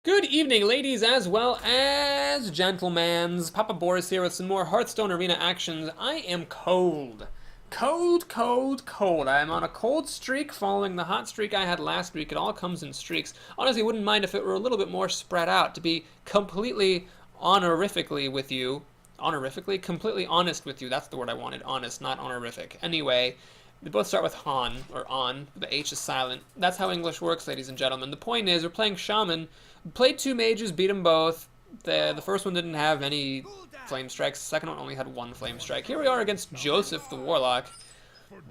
Good evening, ladies as well as gentlemans. Papa Boris here with some more Hearthstone Arena actions. I am cold. Cold, cold, cold. I am on a cold streak following the hot streak I had last week. It all comes in streaks. Honestly, wouldn't mind if it were a little bit more spread out, to be completely honorifically with you. Honorifically? Completely honest with you. That's the word I wanted. Honest, not honorific. Anyway, they both start with Han, or on. The H is silent. That's how English works, ladies and gentlemen. The point is, we're playing Shaman. We played two mages, beat them both. The first one didn't have any flame strikes. The second one only had one flame strike. Here we are against Joseph the Warlock.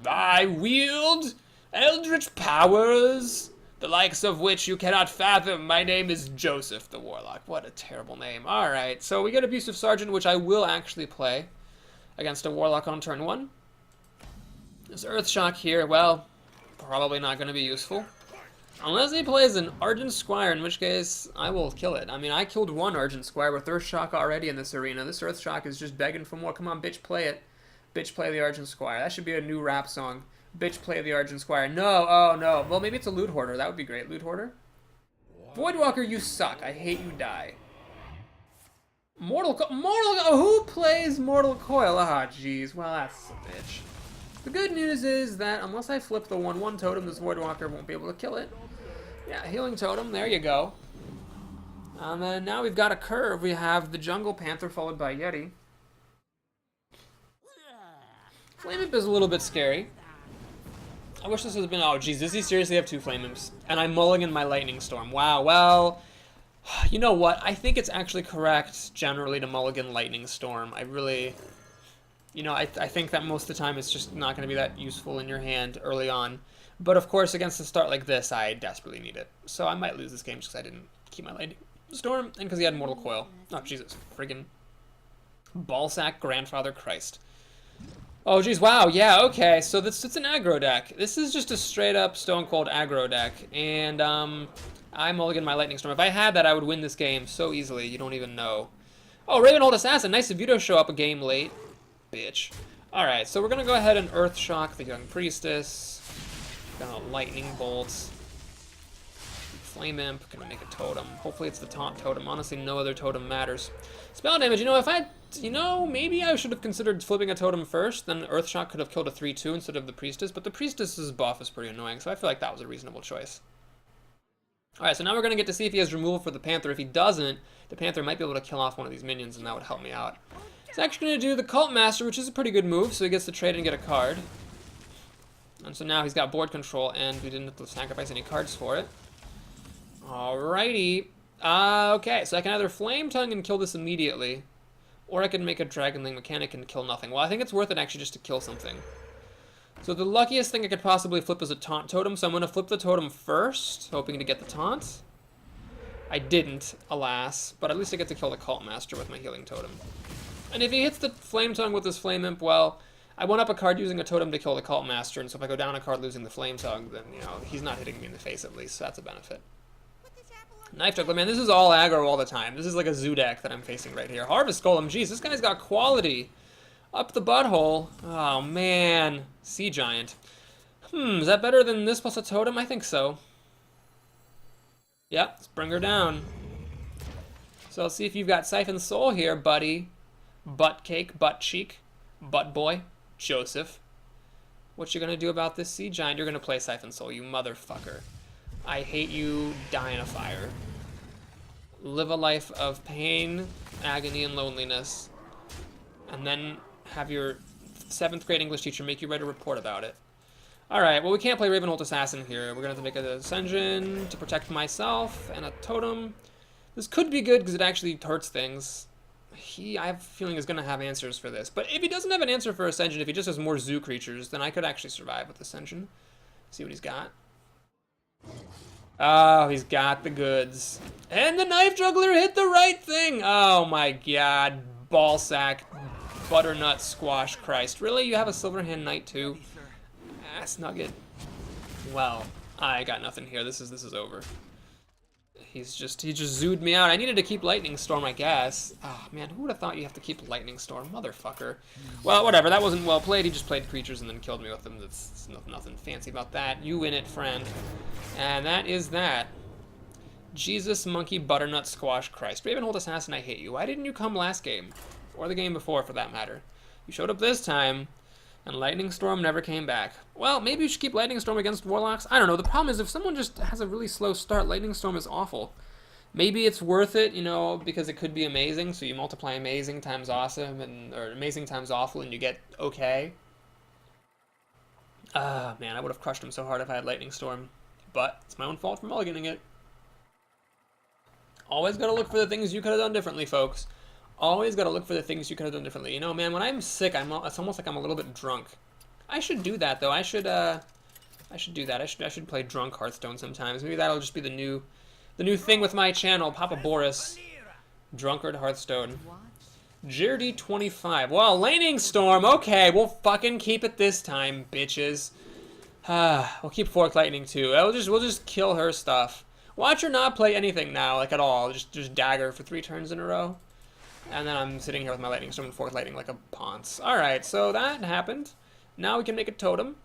I wield eldritch powers, the likes of which you cannot fathom. My name is Joseph the Warlock. What a terrible name. Alright, so we get Abusive Sergeant, which I will actually play against a Warlock on turn 1. This Earth Shock here, well, probably not going to be useful. Unless he plays an Argent Squire, in which case I will kill it. I mean, I killed one Argent Squire with Earth Shock already in this arena. This Earth Shock is just begging for more. Come on, bitch, play it. Bitch, play the Argent Squire. That should be a new rap song. Bitch, play the Argent Squire. No, oh no. Well, maybe it's a Loot Hoarder. That would be great. Loot Hoarder? Voidwalker, you suck. I hate you, die. Mortal who plays Mortal Coil? Ah, jeez. Well, that's a bitch. The good news is that unless I flip the 1/1 totem, this Voidwalker won't be able to kill it. Yeah, Healing Totem, there you go. And then now we've got a curve. We have the Jungle Panther followed by Yeti. Flame Imp is a little bit scary. I wish this had been... Oh, geez, does he seriously have two Flame Imps? And I'm mulligan my Lightning Storm. Wow, well... You know what? I think it's actually correct, generally, to mulligan Lightning Storm. I really... You know, I think that most of the time it's just not going to be that useful in your hand early on. But of course, against a start like this, I desperately need it. So I might lose this game just because I didn't keep my Lightning Storm, and because he had Mortal Coil. Oh, Jesus. Friggin' Ballsack Grandfather Christ. Oh, geez, wow, yeah, okay. So it's an aggro deck. This is just a straight-up Stone Cold aggro deck. And I mulligan my Lightning Storm. If I had that, I would win this game so easily. You don't even know. Oh, Ravenhold Assassin. Nice of you to show up a game late. Bitch. Alright, so we're going to go ahead and Earth Shock the Young Priestess. Gonna Lightning Bolts. Flame Imp. Gonna make a totem. Hopefully it's the taunt totem. Honestly, no other totem matters. Spell damage. You know, if I... You know, maybe I should have considered flipping a totem first. Then Earth Shock could have killed a 3/2 instead of the Priestess. But the Priestess's buff is pretty annoying, so I feel like that was a reasonable choice. Alright, so now we're going to get to see if he has removal for the Panther. If he doesn't, the Panther might be able to kill off one of these minions, and that would help me out. He's actually going to do the Cult Master, which is a pretty good move, so he gets to trade and get a card. And so now he's got board control, and we didn't have to sacrifice any cards for it. Alrighty. Okay, so I can either Flame Tongue and kill this immediately, or I can make a Dragonling Mechanic and kill nothing. Well, I think it's worth it actually just to kill something. So the luckiest thing I could possibly flip is a Taunt Totem, so I'm going to flip the Totem first, hoping to get the Taunt. I didn't, alas, but at least I get to kill the Cult Master with my Healing Totem. And if he hits the Flame Tongue with his Flame Imp, well, I won up a card using a totem to kill the Cult Master, and so if I go down a card losing the Flame Tongue, then, you know, he's not hitting me in the face at least, so that's a benefit. Knife Juggler, man, this is all aggro all the time. This is like a zoo deck that I'm facing right here. Harvest Golem, jeez, this guy's got quality. Up the butthole. Oh, man. Sea Giant. Is that better than this plus a totem? I think so. Yep, let's bring her down. So let's see if you've got Siphon Soul here, buddy. Butt cake, butt cheek, butt boy, Joseph. What you gonna do about this Sea Giant? You're gonna play Siphon Soul, you motherfucker. I hate you, die in a fire. Live a life of pain, agony, and loneliness. And then have your 7th grade English teacher make you write a report about it. Alright, well we can't play Ravenhold Assassin here. We're gonna have to make an Ascension to protect myself, and a Totem. This could be good because it actually hurts things. I have a feeling is going to have answers for this. But if he doesn't have an answer for Ascension, if he just has more zoo creatures, then I could actually survive with Ascension. See what he's got. Oh, he's got the goods. And the Knife Juggler hit the right thing! Oh my god. Ballsack. Butternut Squash Christ. Really? You have a Silverhand Knight too? Ass Nugget. Well, I got nothing here. This is over. He just zooed me out. I needed to keep Lightning Storm, I guess. Oh, man, who would have thought you have to keep Lightning Storm? Motherfucker. Well, whatever. That wasn't well played. He just played creatures and then killed me with them. That's nothing fancy about that. You win it, friend. And that is that. Jesus, monkey, butternut, squash, Christ. Ravenhold Assassin, I hate you. Why didn't you come last game? Or the game before, for that matter. You showed up this time, and Lightning Storm never came back. Well, maybe you should keep Lightning Storm against Warlocks. I don't know. The problem is if someone just has a really slow start, Lightning Storm is awful. Maybe it's worth it, you know, because it could be amazing, so you multiply amazing times awesome, or amazing times awful, and you get okay. Ah, man, I would have crushed him so hard if I had Lightning Storm. But it's my own fault for mulliganing it. Always gotta look for the things you could have done differently, folks. Always gotta look for the things you could have done differently. You know, man, when I'm sick, it's almost like I'm a little bit drunk. I should do that, though. I should do that. I should play drunk Hearthstone sometimes. Maybe that'll just be the new thing with my channel, Papa Boris. Drunkard Hearthstone. Jirdy 25. Well, Lightning Storm. Okay, we'll fucking keep it this time, bitches. We'll keep Fork Lightning too. We'll just kill her stuff. Watch her not play anything now, like at all. Just dagger for 3 turns in a row. And then I'm sitting here with my Lightning Storm and Fork Lightning like a ponce. Alright, so that happened. Now we can make a totem.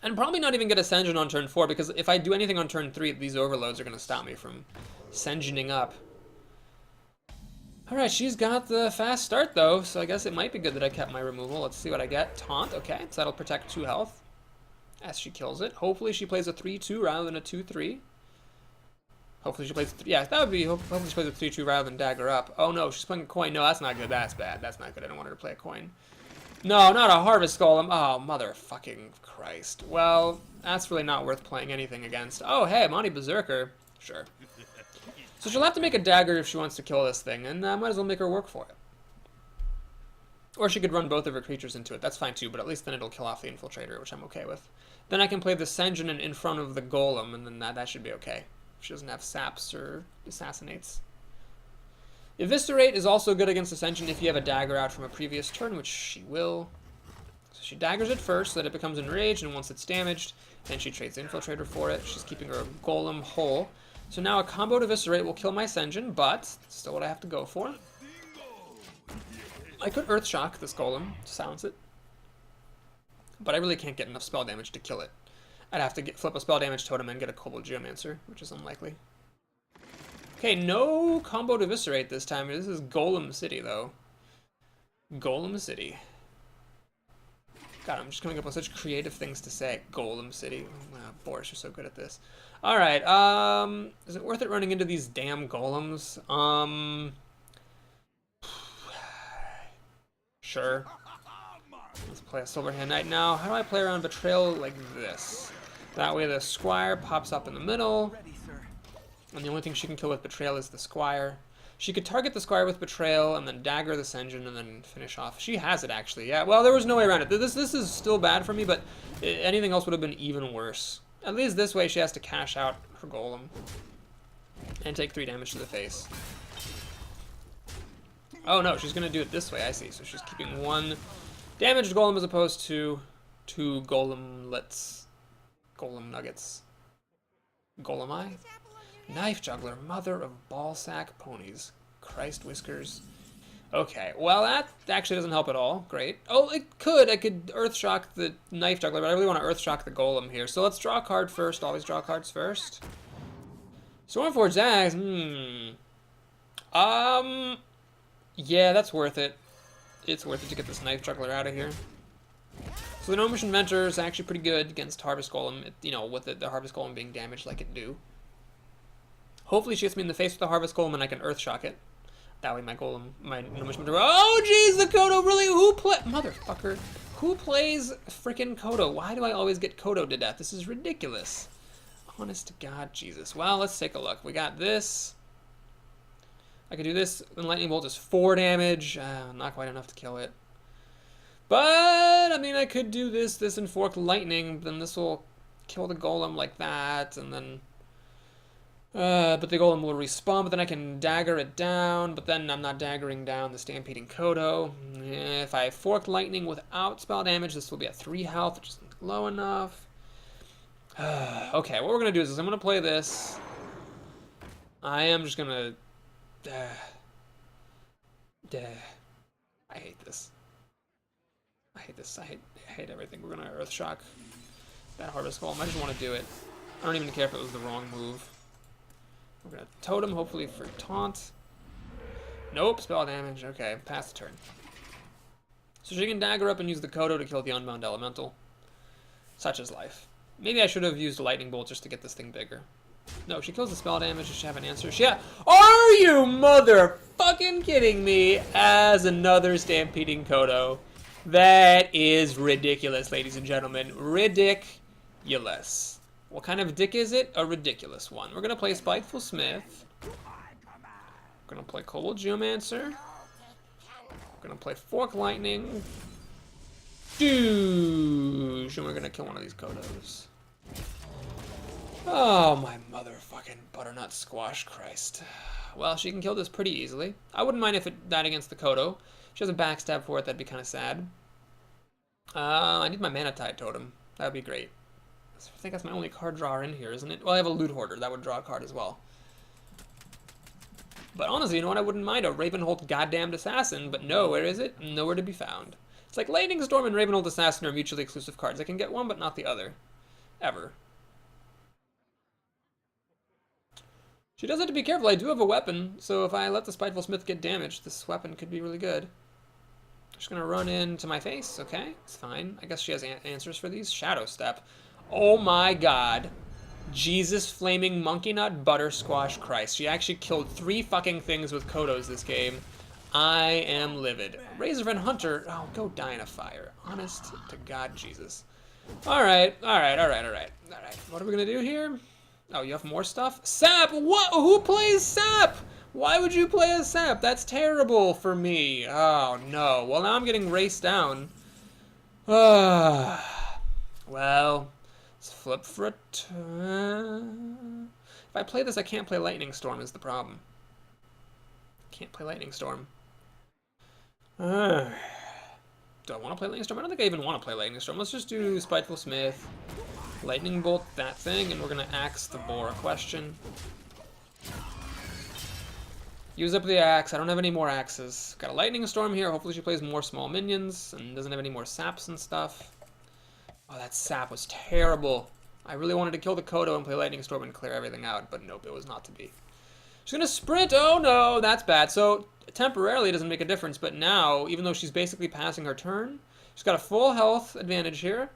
And probably not even get Ascension on turn 4, because if I do anything on turn 3, these overloads are going to stop me from Ascensioning up. Alright, she's got the fast start though, so I guess it might be good that I kept my removal. Let's see what I get. Taunt, okay, so that'll protect 2 health. As she kills it. Hopefully she plays a 3-2 rather than a 2-3. Hopefully she plays, yeah, that would be, hopefully she plays a 3-2 rather than dagger up. Oh no, she's playing a coin. No, that's not good. That's bad. That's not good. I don't want her to play a coin. No, not a Harvest Golem. Oh, mother-fucking Christ. Well, that's really not worth playing anything against. Oh, hey, Monty Berserker. Sure. So she'll have to make a dagger if she wants to kill this thing, and I might as well make her work for it. Or she could run both of her creatures into it. That's fine too, but at least then it'll kill off the Infiltrator, which I'm okay with. Then I can play the Senjin in front of the Golem, and then that should be okay. If she doesn't have saps or assassinates. Eviscerate is also good against Ascension if you have a dagger out from a previous turn, which she will. So she daggers it first so that it becomes enraged, and once it's damaged, then she trades Infiltrator for it. She's keeping her Golem whole. So now a comboed Eviscerate will kill my Senjin, but still what I have to go for. I could Earth Shock this Golem to silence it, but I really can't get enough spell damage to kill it. I'd have to flip a spell damage totem and get a Kobold Geomancer, which is unlikely. Okay, no comboed Eviscerate this time. This is Golem City, though. Golem City. God, I'm just coming up with such creative things to say. Golem City. Oh, Boris, you're so good at this. Alright, is it worth it running into these damn golems? Sure. Let's play a Silverhand Knight now. How do I play around Betrayal like this? That way the Squire pops up in the middle. And the only thing she can kill with Betrayal is the Squire. She could target the Squire with Betrayal and then dagger the Senjin and then finish off. She has it, actually. Yeah, well, there was no way around it. This is still bad for me, but anything else would have been even worse. At least this way she has to cash out her Golem and take 3 damage to the face. Oh, no, she's going to do it this way. I see. So she's keeping 1 damaged Golem as opposed to 2 Golemlets. Golem Nuggets. Golem-eye? Knife Juggler, mother of ballsack ponies. Christ whiskers. Okay, well that actually doesn't help at all. Great. Oh, it could. I could Earth Shock the Knife Juggler, but I really want to Earth Shock the Golem here. So let's draw a card first. Always draw cards first. Stormforge Zags. Yeah, that's worth it. It's worth it to get this Knife Juggler out of here. So the Gnomish Inventor is actually pretty good against Harvest Golem, you know, with the Harvest Golem being damaged like it do. Hopefully she hits me in the face with the Harvest Golem and I can Earth Shock it. That way my Golem, my Gnomish Inventor... Oh, jeez, the Kodo, really? Motherfucker. Who plays freaking Kodo? Why do I always get Kodo to death? This is ridiculous. Honest to God, Jesus. Well, let's take a look. We got this. I could do this, then Lightning Bolt is 4 damage. Not quite enough to kill it. But, I mean, I could do this and Fork Lightning, then this will kill the Golem like that, and then... but the Golem will respawn, but then I can dagger it down, but then I'm not daggering down the Stampeding Kodo. If I Fork Lightning without spell damage, this will be at 3 health, which isn't low enough. Okay, what we're going to do is I'm going to play this. I am just going to... I hate this. I hate this. I hate everything. We're going to Earth Shock that Harvest Golem. I just want to do it. I don't even care if it was the wrong move. We're gonna totem, hopefully for taunt. Nope, spell damage. Okay, pass the turn. So she can dagger up and use the Kodo to kill the Unbound Elemental. Such is life. Maybe I should have used a Lightning Bolt just to get this thing bigger. No, she kills the spell damage. Does she have an answer? Are you mother-fucking kidding me? As another Stampeding Kodo. That is ridiculous, ladies and gentlemen. Ridiculous. What kind of dick is it? A ridiculous one. We're going to play Spiteful Smith. We're going to play Kobold Geomancer. We're going to play Fork Lightning. Douche. And we're going to kill one of these Kodos. Oh, my motherfucking butternut squash Christ. Well, she can kill this pretty easily. I wouldn't mind if it died against the Kodo. If she has a backstab for it, that'd be kind of sad. I need my Mana Tide Totem. That would be great. I think that's my only card drawer in here, isn't it? Well, I have a Loot Hoarder. That would draw a card as well. But honestly, you know what? I wouldn't mind a Ravenholt goddamned Assassin, but no, where is it? Nowhere to be found. It's like Lightning Storm and Ravenholt Assassin are mutually exclusive cards. I can get one, but not the other. Ever. She does have to be careful. I do have a weapon, so if I let the Spiteful Smith get damaged, this weapon could be really good. Just gonna run into my face. Okay, it's fine. I guess she has answers for these. Shadow Step. Oh my god. Jesus flaming monkey nut butter squash Christ. She actually killed 3 fucking things with Kodos this game. I am livid. Razorfen Hunter. Oh, go die in a fire. Honest to God, Jesus. Alright. What are we gonna do here? Oh, you have more stuff? Sap! What? Who plays Sap? Why would you play a Sap? That's terrible for me. Oh, no. Well, now I'm getting raced down. Well, let's flip for a turn. If I play this, I can't play Lightning Storm is the problem. Can't play Lightning Storm. Do I want to play Lightning Storm? I don't think I even want to play Lightning Storm. Let's just do Spiteful Smith. Lightning Bolt that thing, and we're going to axe the boar question. Use up the axe. I don't have any more axes. Got a Lightning Storm here. Hopefully she plays more small minions and doesn't have any more saps and stuff. Oh, that sap was terrible. I really wanted to kill the Kodo and play Lightning Storm and clear everything out, but nope, it was not to be. She's going to sprint. Oh, no, that's bad. So temporarily it doesn't make a difference, but now, even though she's basically passing her turn, she's got a full health advantage here.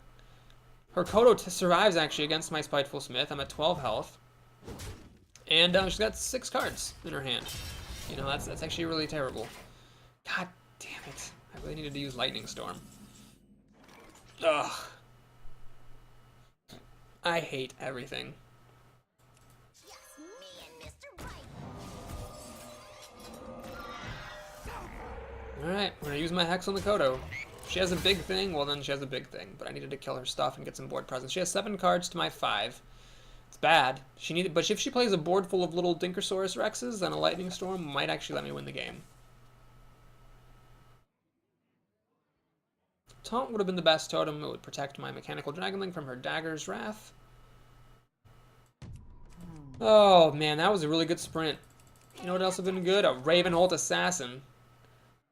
Her Kodo survives, actually, against my Spiteful Smith. I'm at 12 health. And she's got 6 cards in her hand. You know, that's actually really terrible. God damn it. I really needed to use Lightning Storm. Ugh. I hate everything. Alright, I'm going to use my Hex on the Kodo. If she has a big thing, well then she has a big thing. But I needed to kill her stuff and get some board presence. She has 7 cards to my 5. It's bad. But if she plays a board full of little Dinkersaurus Rexes, then a Lightning Storm might actually let me win the game. Taunt would have been the best totem. It would protect my Mechanical Dragonling from her Dagger's Wrath. Oh man, that was a really good sprint. You know what else would have been good? A Ravenholt Assassin.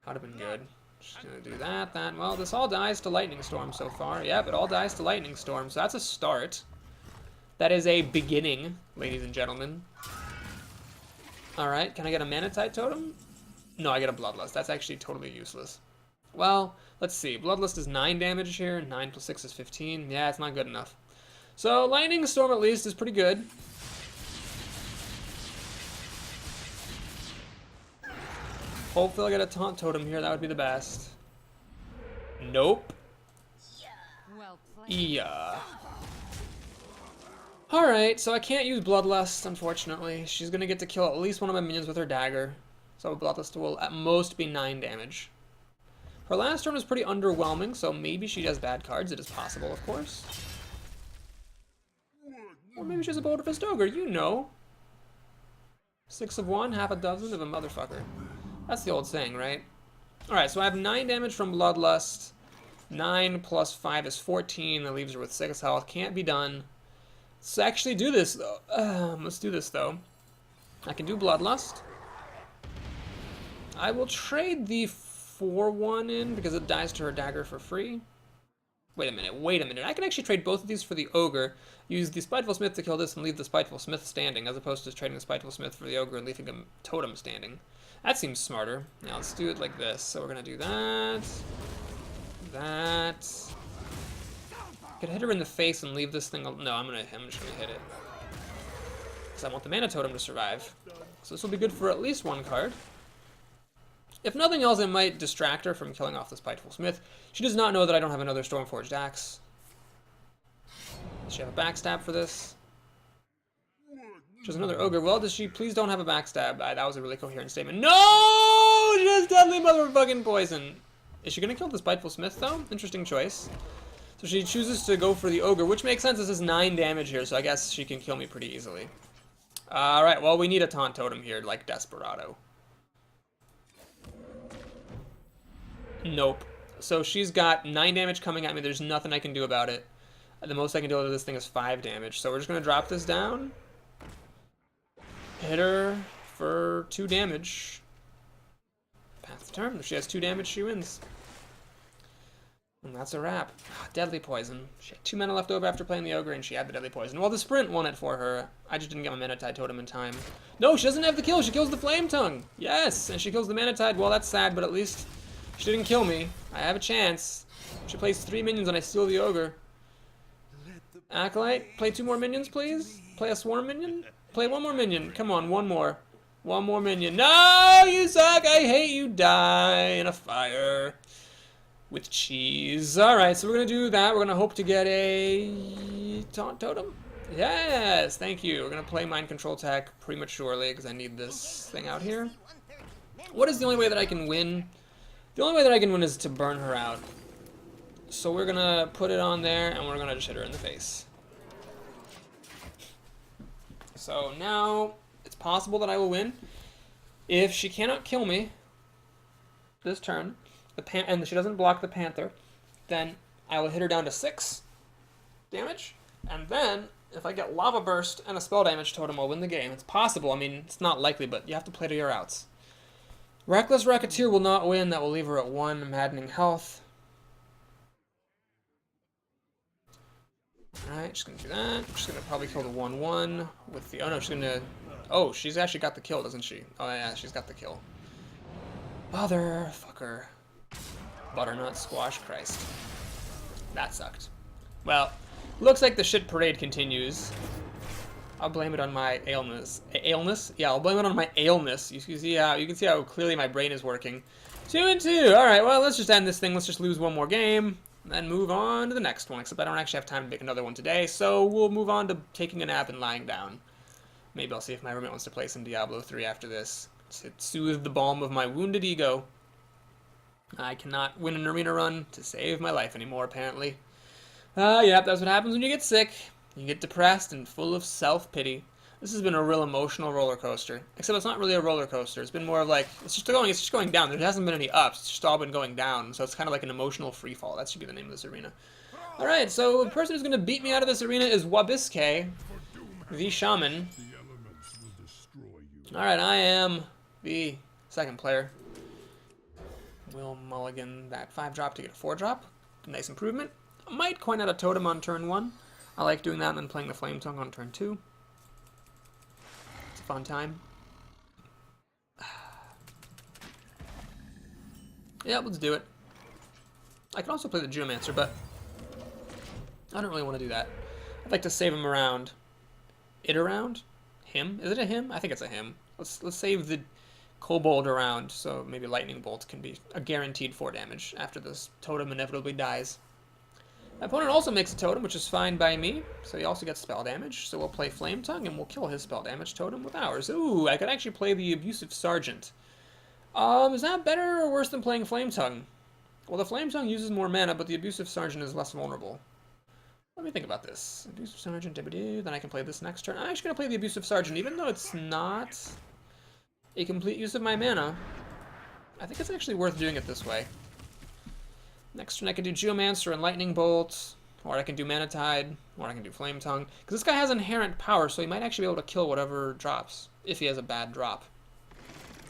That would have been good. Just gonna do that. Well, this all dies to Lightning Storm so far. Yep, it all dies to Lightning Storm, so that's a start. That is a beginning, ladies and gentlemen. Alright, can I get a Mana Tide Totem? No, I get a Bloodlust. That's actually totally useless. Well, let's see. Bloodlust is 9 damage here. 9 plus 6 is 15. Yeah, it's not good enough. So, Lightning Storm at least is pretty good. Hopefully I'll get a Taunt Totem here. That would be the best. Nope. Yeah. Alright, so I can't use Bloodlust, unfortunately. She's going to get to kill at least one of my minions with her dagger. So Bloodlust will at most be 9 damage. Her last turn was pretty underwhelming, so maybe she has bad cards. It is possible, of course. Or maybe she has a Boulder Fist Ogre, you know. 6 of one, half a dozen of a motherfucker. That's the old saying, right? Alright, so I have 9 damage from Bloodlust. 9 plus 5 is 14. That leaves her with 6 health. Can't be done. Let's actually do this, though. Let's do this, though. I can do Bloodlust. I will trade the 4-1 in because it dies to her dagger for free. Wait a minute, wait a minute. I can actually trade both of these for the Ogre, use the Spiteful Smith to kill this, and leave the Spiteful Smith standing, as opposed to trading the Spiteful Smith for the Ogre and leaving a totem standing. That seems smarter. Now let's do it like this. So we're gonna do that. That. I could hit her in the face and leave this thing. No, I'm just gonna hit it. Because I want the mana totem to survive. So this will be good for at least one card. If nothing else, it might distract her from killing off the Spiteful Smith. She does not know that I don't have another Stormforged Axe. Does she have a backstab for this? She has another Ogre. Well, does she please don't have a backstab? That was a really coherent statement. No! She has deadly mother-fuckin poison. Is she going to kill the Spiteful Smith, though? Interesting choice. So she chooses to go for the Ogre, which makes sense. This is 9 damage here, so I guess she can kill me pretty easily. Alright, well, we need a Taunt Totem here, like Desperado. Nope. So she's got 9 damage coming at me. There's nothing I can do about it. The most I can do to this thing is 5 damage. So we're just going to drop this down. Hit her for 2 damage. Pass the turn. If she has 2 damage, she wins. And that's a wrap. Deadly Poison. She had 2 mana left over after playing the Ogre, and she had the Deadly Poison. Well, the Sprint won it for her. I just didn't get my Mana-Tide Totem in time. No, she doesn't have the kill. She kills the Flame Tongue. Yes, and she kills the Mana-Tide. Well, that's sad, but at least she didn't kill me. I have a chance. She plays 3 minions, and I steal the Ogre. Acolyte, play 2 more minions, please. Play a Swarm minion. Play 1 more minion. Come on, 1 more. 1 more minion. No, you suck. I hate you. Die in a fire. With cheese. Alright, so we're going to do that. We're going to hope to get a Taunt Totem. Yes, thank you. We're going to play Mind Control Tech prematurely because I need this thing out here. What is the only way that I can win? The only way that I can win is to burn her out. So we're going to put it on there and we're going to just hit her in the face. So now it's possible that I will win. If she cannot kill me this turn, and she doesn't block the Panther, then I will hit her down to 6 damage, and then if I get Lava Burst and a Spell Damage Totem, I'll win the game. It's possible. I mean, it's not likely, but you have to play to your outs. Reckless Racketeer will not win. That will leave her at 1 maddening health. Alright, just gonna do that. She's gonna probably kill the 1/1 with the... Oh no, she's gonna... Oh, she's actually got the kill, doesn't she? Oh yeah, she's got the kill. Motherfucker. Butternut squash, Christ. That sucked. Well, looks like the shit parade continues. I'll blame it on my illness. Illness? Yeah, I'll blame it on my illness. You can see how clearly my brain is working. 2-2. All right. Well, let's just end this thing. Let's just lose 1 more game, and then move on to the next one. Except I don't actually have time to make another one today, so we'll move on to taking a nap and lying down. Maybe I'll see if my roommate wants to play some Diablo 3 after this to soothe the balm of my wounded ego. I cannot win an arena run to save my life anymore, apparently. Yeah, that's what happens when you get sick. You get depressed and full of self-pity. This has been a real emotional roller coaster. Except it's not really a roller coaster. It's been more of like, it's just going down. There hasn't been any ups. It's just all been going down. So it's kind of like an emotional free fall. That should be the name of this arena. Alright, so the person who's going to beat me out of this arena is Wabiske, the Shaman. Alright, I am the second player. We'll mulligan that 5-drop to get a 4-drop. Nice improvement. I might coin out a totem on turn 1. I like doing that and then playing the Flame Tongue on turn 2. It's a fun time. Yeah, let's do it. I can also play the Geomancer, but I don't really want to do that. I'd like to save him around. It around? Him? Is it a him? I think it's a him. Let's save the Kobold around, so maybe Lightning Bolt can be a guaranteed 4 damage after this totem inevitably dies. My opponent also makes a totem, which is fine by me, so he also gets spell damage. So we'll play Flame Tongue, and we'll kill his spell damage totem with ours. Ooh, I could actually play the Abusive Sergeant. Is that better or worse than playing Flame Tongue? Well, the Flame Tongue uses more mana, but the Abusive Sergeant is less vulnerable. Let me think about this. Abusive Sergeant, then I can play this next turn. I'm actually going to play the Abusive Sergeant, even though it's not a complete use of my mana. I think it's actually worth doing it this way. Next turn I can do Geomancer and Lightning Bolt, or I can do Mana-Tide, or I can do Flame Tongue. Because this guy has inherent power, so he might actually be able to kill whatever drops, if he has a bad drop.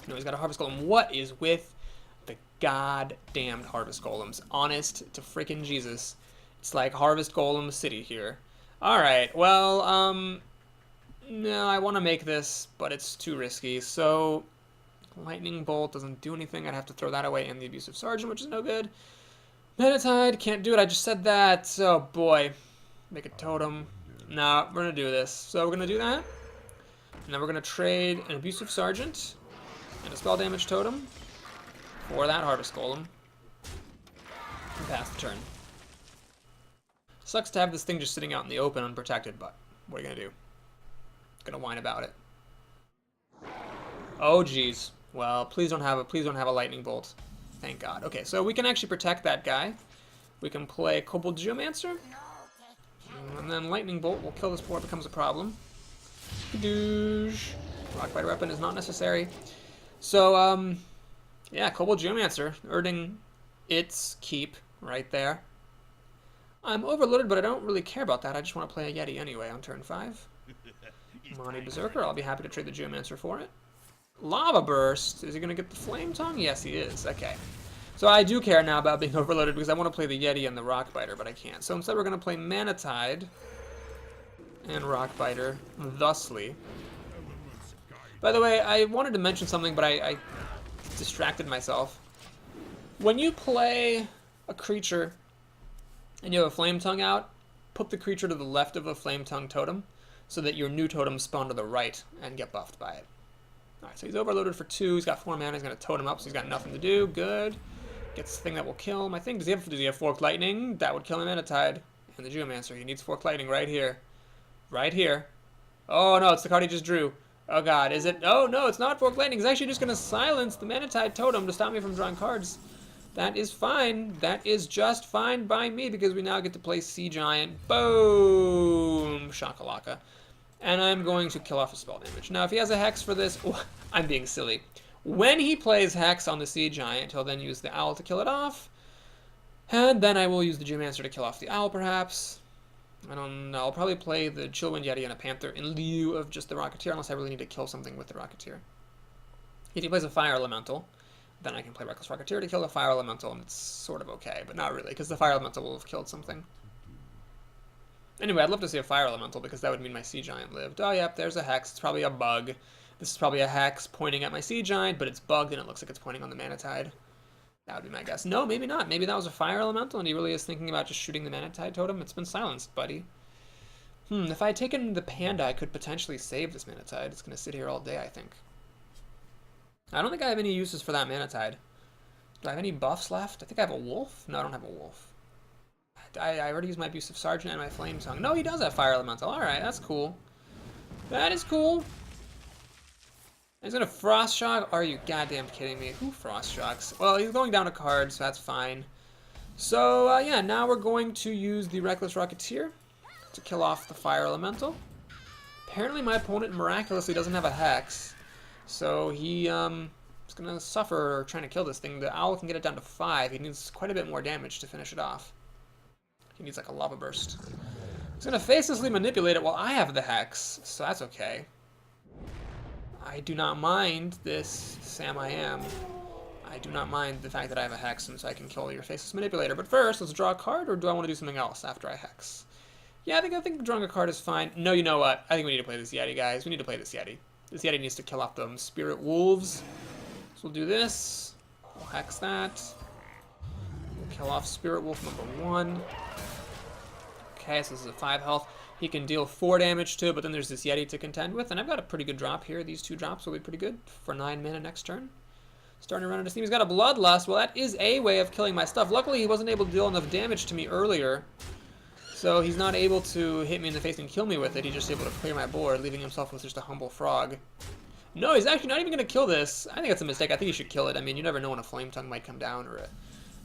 No, he's got a Harvest Golem. What is with the goddamned Harvest Golems? Honest to freaking Jesus. It's like Harvest Golem City here. Alright, well, no, I want to make this, but it's too risky. So, Lightning Bolt doesn't do anything. I'd have to throw that away and the Abusive Sergeant, which is no good. Manatide, can't do it. I just said that. Oh, boy. Make a totem. Nah, we're going to do this. So, we're going to do that. And then we're going to trade an Abusive Sergeant and a Spell Damage Totem for that Harvest Golem. And pass the turn. Sucks to have this thing just sitting out in the open unprotected, but what are you going to do? Gonna whine about it. Oh, geez. Well, please don't have a lightning bolt. Thank God. Okay, so we can actually protect that guy. We can play Kobold Geomancer. And then lightning bolt will kill this before it becomes a problem. Kadoosh. Rockbiter weapon is not necessary. So, yeah, Kobold Geomancer earning its keep right there. I'm overloaded, but I don't really care about that. I just want to play a Yeti anyway on turn 5. Monty Berserker, I'll be happy to trade the Geomancer for it. Lava Burst, is he going to get the Flame Tongue? Yes, he is. Okay. So I do care now about being overloaded because I want to play the Yeti and the Rockbiter, but I can't. So instead we're going to play Manatide and Rockbiter, thusly. By the way, I wanted to mention something, but I distracted myself. When you play a creature and you have a Flame Tongue out, put the creature to the left of a Flame Tongue totem, so that your new totems spawn to the right and get buffed by it. Alright, so he's overloaded for 2. He's got 4 mana. He's going to totem up, so he's got nothing to do. Good. Gets the thing that will kill him. I think, does he have Forked Lightning? That would kill him Manatide. And the Geomancer. He needs Forked Lightning right here. Right here. Oh, no, it's the card he just drew. Oh, God. Is it? Oh, no, it's not Forked Lightning. He's actually just going to silence the Manatide totem to stop me from drawing cards. That is fine. That is just fine by me because we now get to play Sea Giant. Boom! Shakalaka. And I'm going to kill off his spell damage. Now, if he has a Hex for this... Oh, I'm being silly. When he plays Hex on the Sea Giant, he'll then use the Owl to kill it off. And then I will use the Geomancer to kill off the Owl, perhaps. I don't know. I'll probably play the Chillwind Yeti and a Panther in lieu of just the Rocketeer, unless I really need to kill something with the Rocketeer. If he plays a Fire Elemental, then I can play Reckless Rocketeer to kill the Fire Elemental, and it's sort of okay, but not really, because the Fire Elemental will have killed something. Anyway, I'd love to see a Fire Elemental, because that would mean my Sea Giant lived. Oh, yep, there's a Hex. It's probably a bug. This is probably a Hex pointing at my Sea Giant, but it's bugged, and it looks like it's pointing on the Manatide. That would be my guess. No, maybe not. Maybe that was a Fire Elemental, and he really is thinking about just shooting the Manatide totem. It's been silenced, buddy. If I had taken the Panda, I could potentially save this Manatide. It's going to sit here all day, I think. I don't think I have any uses for that Manatide. Do I have any buffs left? I think I have a Wolf. No, I don't have a Wolf. I already used my Abusive Sergeant and my Flame Tongue. No, he does have Fire Elemental. Alright, that's cool. That is cool. He's gonna Frost Shock? Are you goddamn kidding me? Who Frost Shocks? Well, he's going down a card, so that's fine. So, yeah, now we're going to use the Reckless Rocketeer to kill off the Fire Elemental. Apparently my opponent miraculously doesn't have a Hex. So he is going to suffer trying to kill this thing. The Owl can get it down to 5. He needs quite a bit more damage to finish it off. He needs like a Lava Burst. He's going to facelessly manipulate it while I have the Hex, so that's okay. I do not mind this, Sam I am. I do not mind the fact that I have a Hex, and so I can kill your Faceless Manipulator. But first, let's draw a card, or do I want to do something else after I Hex? Yeah, I think drawing a card is fine. No, you know what? I think we need to play this Yeti, guys. We need to play this Yeti. This Yeti needs to kill off them Spirit Wolves. So we'll do this. We'll Hex that. We'll kill off Spirit Wolf number 1. Okay, so this is a 5 health. He can deal 4 damage to it, but then there's this Yeti to contend with, and I've got a pretty good drop here. These 2 drops will be pretty good for 9 mana next turn. Starting to run out of steam. He's got a Bloodlust. Well, that is a way of killing my stuff. Luckily, he wasn't able to deal enough damage to me earlier, so he's not able to hit me in the face and kill me with it. He's just able to clear my board, leaving himself with just a humble frog. No, he's actually not even going to kill this. I think that's a mistake. I think he should kill it. I mean, you never know when a Flame Tongue might come down, or a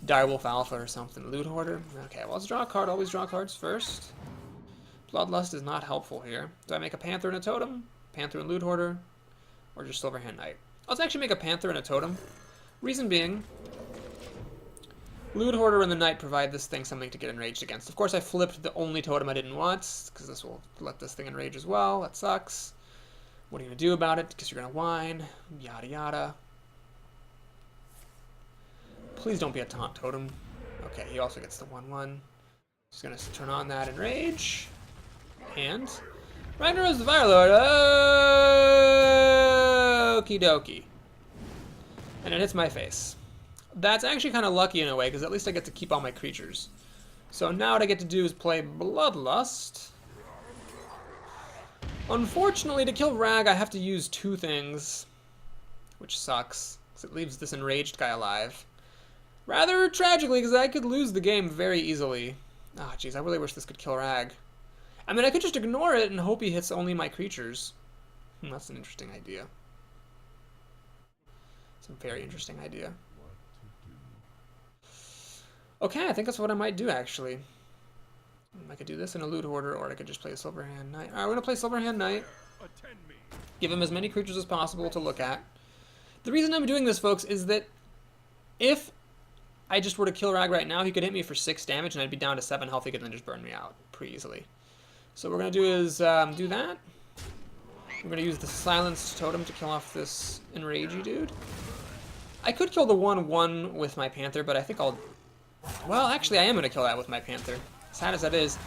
Direwolf Alpha or something. Loot Hoarder. Okay, well, let's draw a card. Always draw cards first. Bloodlust is not helpful here. Do I make a Panther and a Totem? Panther and Loot Hoarder? Or just Silverhand Knight? Let's actually make a Panther and a Totem. Reason being, Loot Hoarder and the Knight provide this thing something to get enraged against. Of course, I flipped the only totem I didn't want, because this will let this thing enrage as well. That sucks. What are you going to do about it? Because you're going to whine. Yada yada. Please don't be a taunt totem. Okay, he also gets the 1/1. Just gonna turn on that Enrage. And Ragnarok's the Fire Lord. Okie dokie. And it hits my face. That's actually kind of lucky in a way, because at least I get to keep all my creatures. So now what I get to do is play Bloodlust. Unfortunately, to kill Rag, I have to use 2 things, which sucks, because it leaves this enraged guy alive. Rather tragically, because I could lose the game very easily. Ah, oh, jeez, I really wish this could kill Rag. I mean, I could just ignore it and hope he hits only my creatures. That's an interesting idea. It's a very interesting idea. Okay, I think that's what I might do, actually. I could do this in a Loot Hoarder, or I could just play a Silverhand Knight. Alright, we're going to play Silverhand Knight. Give him as many creatures as possible to look at. The reason I'm doing this, folks, is that if I just were to kill Rag right now, he could hit me for 6 damage, and I'd be down to 7 health. He could then just burn me out pretty easily. So what we're going to do is do that. We're going to use the Silenced Totem to kill off this Enragey dude. I could kill the 1/1 with my Panther, but I think I'll... Well, actually, I am going to kill that with my Panther. Sad as that is.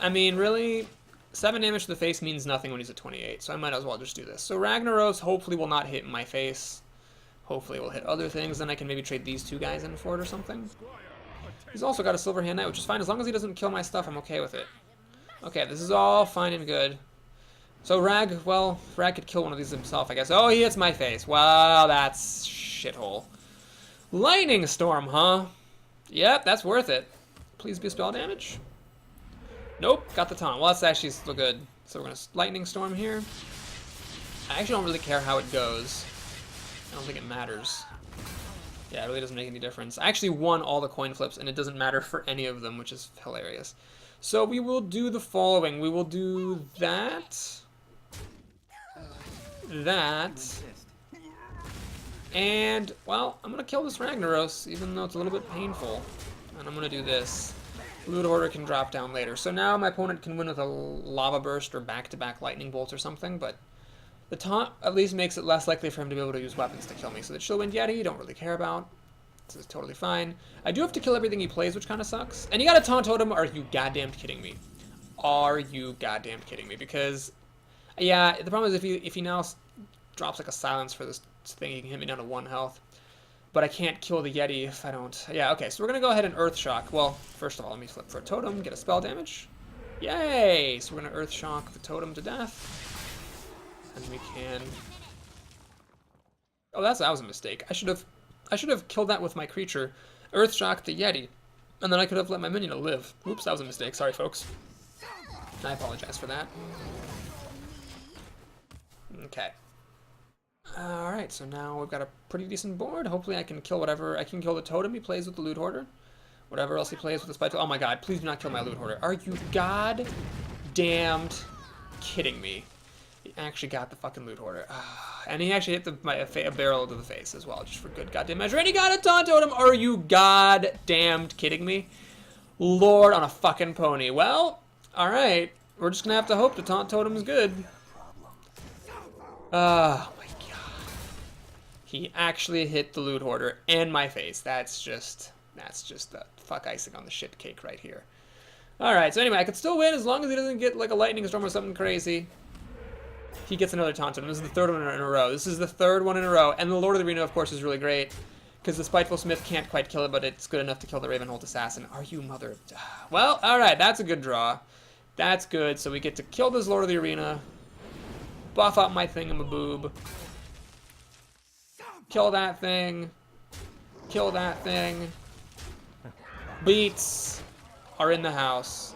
I mean, really, 7 damage to the face means nothing when he's at 28, so I might as well just do this. So Ragnaros hopefully will not hit my face. Hopefully it will hit other things, then I can maybe trade these 2 guys in for it or something. He's also got a Silverhand Knight, which is fine. As long as he doesn't kill my stuff, I'm okay with it. Okay, this is all fine and good. So Rag, well, Rag could kill one of these himself, I guess. Oh, he hits my face. Wow, that's shithole. Lightning Storm, huh? Yep, that's worth it. Please be spell damage. Nope, got the taunt. Well, that's actually still good. So we're going to Lightning Storm here. I actually don't really care how it goes. I don't think it matters. Yeah, it really doesn't make any difference. I actually won all the coin flips, and it doesn't matter for any of them, which is hilarious. So we will do the following. We will do that. And, well, I'm going to kill this Ragnaros, even though it's a little bit painful. And I'm going to do this. Loot Hoarder can drop down later. So now my opponent can win with a Lava Burst or back-to-back Lightning Bolts or something, but the taunt at least makes it less likely for him to be able to use weapons to kill me. So the Chillwind Yeti, you don't really care about. This is totally fine. I do have to kill everything he plays, which kind of sucks. And you got a Taunt Totem, are you goddamn kidding me? Are you goddamn kidding me? Because, yeah, the problem is if he now drops like a silence for this thing, he can hit me down to 1 health. But I can't kill the Yeti if I don't... Yeah, okay, so we're going to go ahead and Earth Shock. Well, first of all, let me flip for a Totem, get a spell damage. Yay! So we're going to Earth Shock the Totem to death. And we can... Oh, that was a mistake. I should have killed that with my creature, Earth Shock the Yeti, and then I could have let my minion live. Oops, that was a mistake. Sorry, folks. I apologize for that. Okay. Alright, so now we've got a pretty decent board. Hopefully I can kill whatever... I can kill the Totem he plays with the Loot Hoarder. Whatever else he plays with the Spiteful... Oh my god, please do not kill my Loot Hoarder. Are you god-damned kidding me? He actually got the fucking Loot Hoarder. And he actually hit a barrel to the face as well, just for good goddamn measure. And he got a Taunt Totem! Are you goddamned kidding me? Lord on a fucking pony. Well, alright. We're just gonna have to hope the Taunt Totem's good. Oh my god. He actually hit the Loot Hoarder and my face. That's just the fuck icing on the shit cake right here. Alright, so anyway, I could still win as long as he doesn't get like a Lightning Storm or something crazy. He gets another Taunt Totem. This is the 3rd one in a row. This is the 3rd one in a row. And the Lord of the Arena, of course, is really great. Because the Spiteful Smith can't quite kill it, but it's good enough to kill the Ravenholt Assassin. Are you mother... Well, alright, that's a good draw. That's good. So we get to kill this Lord of the Arena. Buff out my thingamaboob. Kill that thing. Kill that thing. Beats are in the house.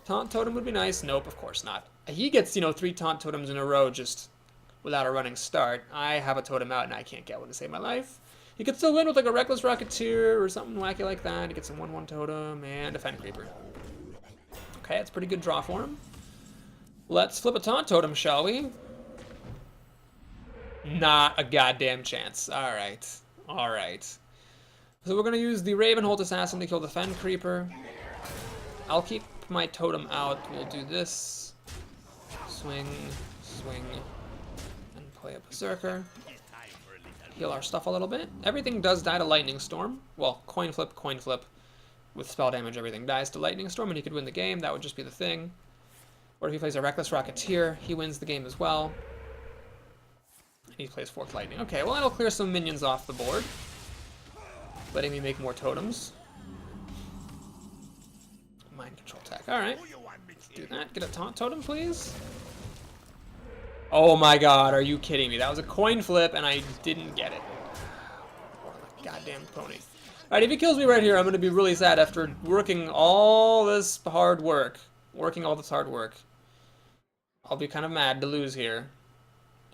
Taunt Totem would be nice. Nope, of course not. He gets, 3 Taunt Totems in a row just without a running start. I have a Totem out and I can't get one to save my life. He could still win with like a Reckless Rocketeer or something wacky like that. He gets a 1/1 Totem and a Fen Creeper. Okay, that's a pretty good draw for him. Let's flip a Taunt Totem, shall we? Not a goddamn chance. Alright. Alright. So we're going to use the Ravenholt Assassin to kill the Fen Creeper. I'll keep my Totem out. We'll do this. Swing, swing, and play a Berserker. Heal our stuff a little bit. Everything does die to Lightning Storm. Well, coin flip, coin flip. with spell damage, everything dies to Lightning Storm, and he could win the game. That would just be the thing. Or if he plays a Reckless Rocketeer, he wins the game as well. And he plays Forked Lightning. Okay, well, that'll clear some minions off the board, letting me make more totems. Mind control attack. Alright. Let's do that. Get a taunt totem, please. Oh my god, are you kidding me? That was a coin flip, and I didn't get it. Goddamn pony. Alright, if he kills me right here, I'm going to be really sad after working all this hard work. I'll be kind of mad to lose here.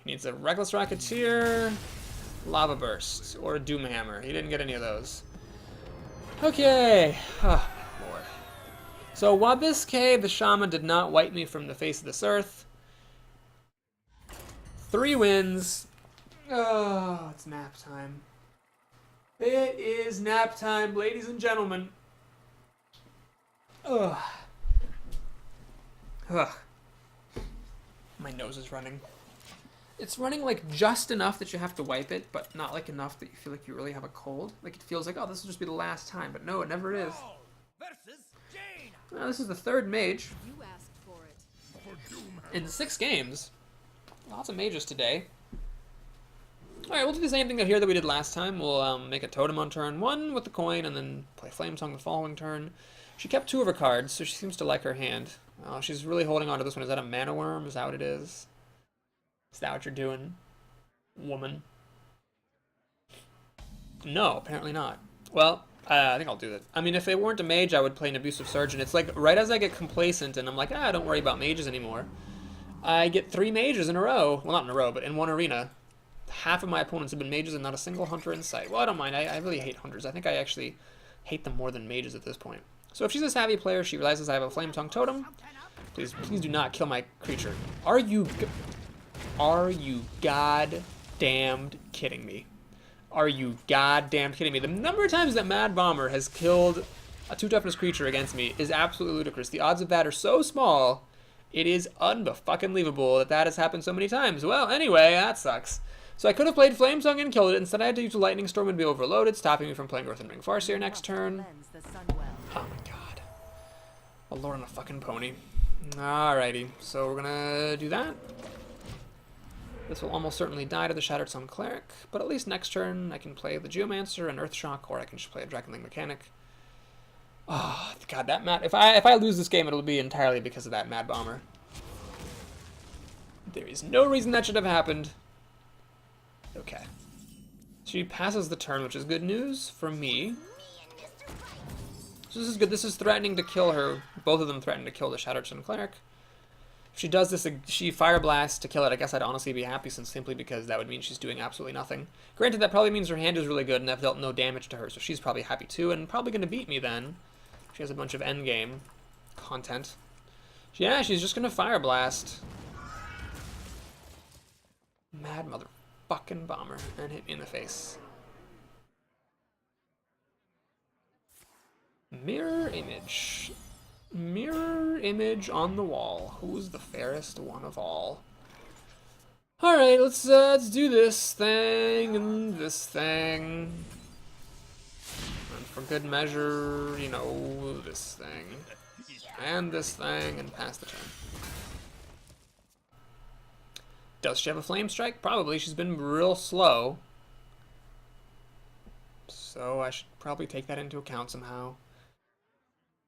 He needs a Reckless Rocketeer, Lava Burst, or a Doomhammer. He didn't get any of those. Okay. Oh, Lord. So, Wabiske, the Shaman, did not wipe me from the face of this earth. 3 wins. Oh, it's nap time. It is nap time, ladies and gentlemen. Ugh. Ugh. My nose is running. It's running like just enough that you have to wipe it, but not like enough that you feel like you really have a cold. Like it feels like, oh, this will just be the last time, but no, it never is. Well, this is the 3rd mage in 6 games. Lots of mages today. Alright, we'll do the same thing here that we did last time. We'll make a totem on turn 1 with the coin, and then play Flame Tongue the following turn. She kept 2 of her cards, so she seems to like her hand. Oh, she's really holding on to this one. Is that a mana worm? Is that what it is? Is that what you're doing, woman? No, apparently not. Well, I think I'll do that. I mean, if it weren't a mage, I would play an Abusive Sergeant. It's like, right as I get complacent and I'm like, don't worry about mages anymore, I get 3 mages in a row. Well, not in a row, but in one arena. Half of my opponents have been mages and not a single hunter in sight. Well, I don't mind. I really hate hunters. I think I actually hate them more than mages at this point. So if she's a savvy player, she realizes I have a Flame Tongue totem. Please do not kill my creature. Are you goddamned kidding me? Are you goddamn kidding me? The number of times that Mad Bomber has killed a 2-toughness creature against me is absolutely ludicrous. The odds of that are so small, it is unfucking-believable that that has happened so many times. Well, anyway, that sucks. So I could have played Flame Tongue and killed it. Instead, I had to use a Lightning Storm and be overloaded, stopping me from playing Earthen Ring Farseer next turn. Oh my god. A lord on a fucking pony. Alrighty, so we're gonna do that. This will almost certainly die to the Shattered Sun Cleric, but at least next turn I can play the Geomancer and Earthshock, or I can just play a Dragonling Mechanic. Oh, god, that Mad... If I lose this game, it'll be entirely because of that Mad Bomber. There is no reason that should have happened. Okay. She passes the turn, which is good news for me. So this is good. This is threatening to kill her. Both of them threaten to kill the Shattered Sun Cleric. If she does this, she Fire Blasts to kill it. I guess I'd honestly be happy, simply because that would mean she's doing absolutely nothing. Granted, that probably means her hand is really good and I've dealt no damage to her, so she's probably happy too, and probably going to beat me then. She has a bunch of endgame content. Yeah, she's just going to Fire Blast. Mad mother-fucking bomber, and hit me in the face. Mirror image. Mirror image on the wall. Who's the fairest one of all? Alright, let's do this thing and this thing. And for good measure, you know, this thing. And this thing, and pass the turn. Does she have a Flame Strike? Probably. She's been real slow. So I should probably take that into account somehow.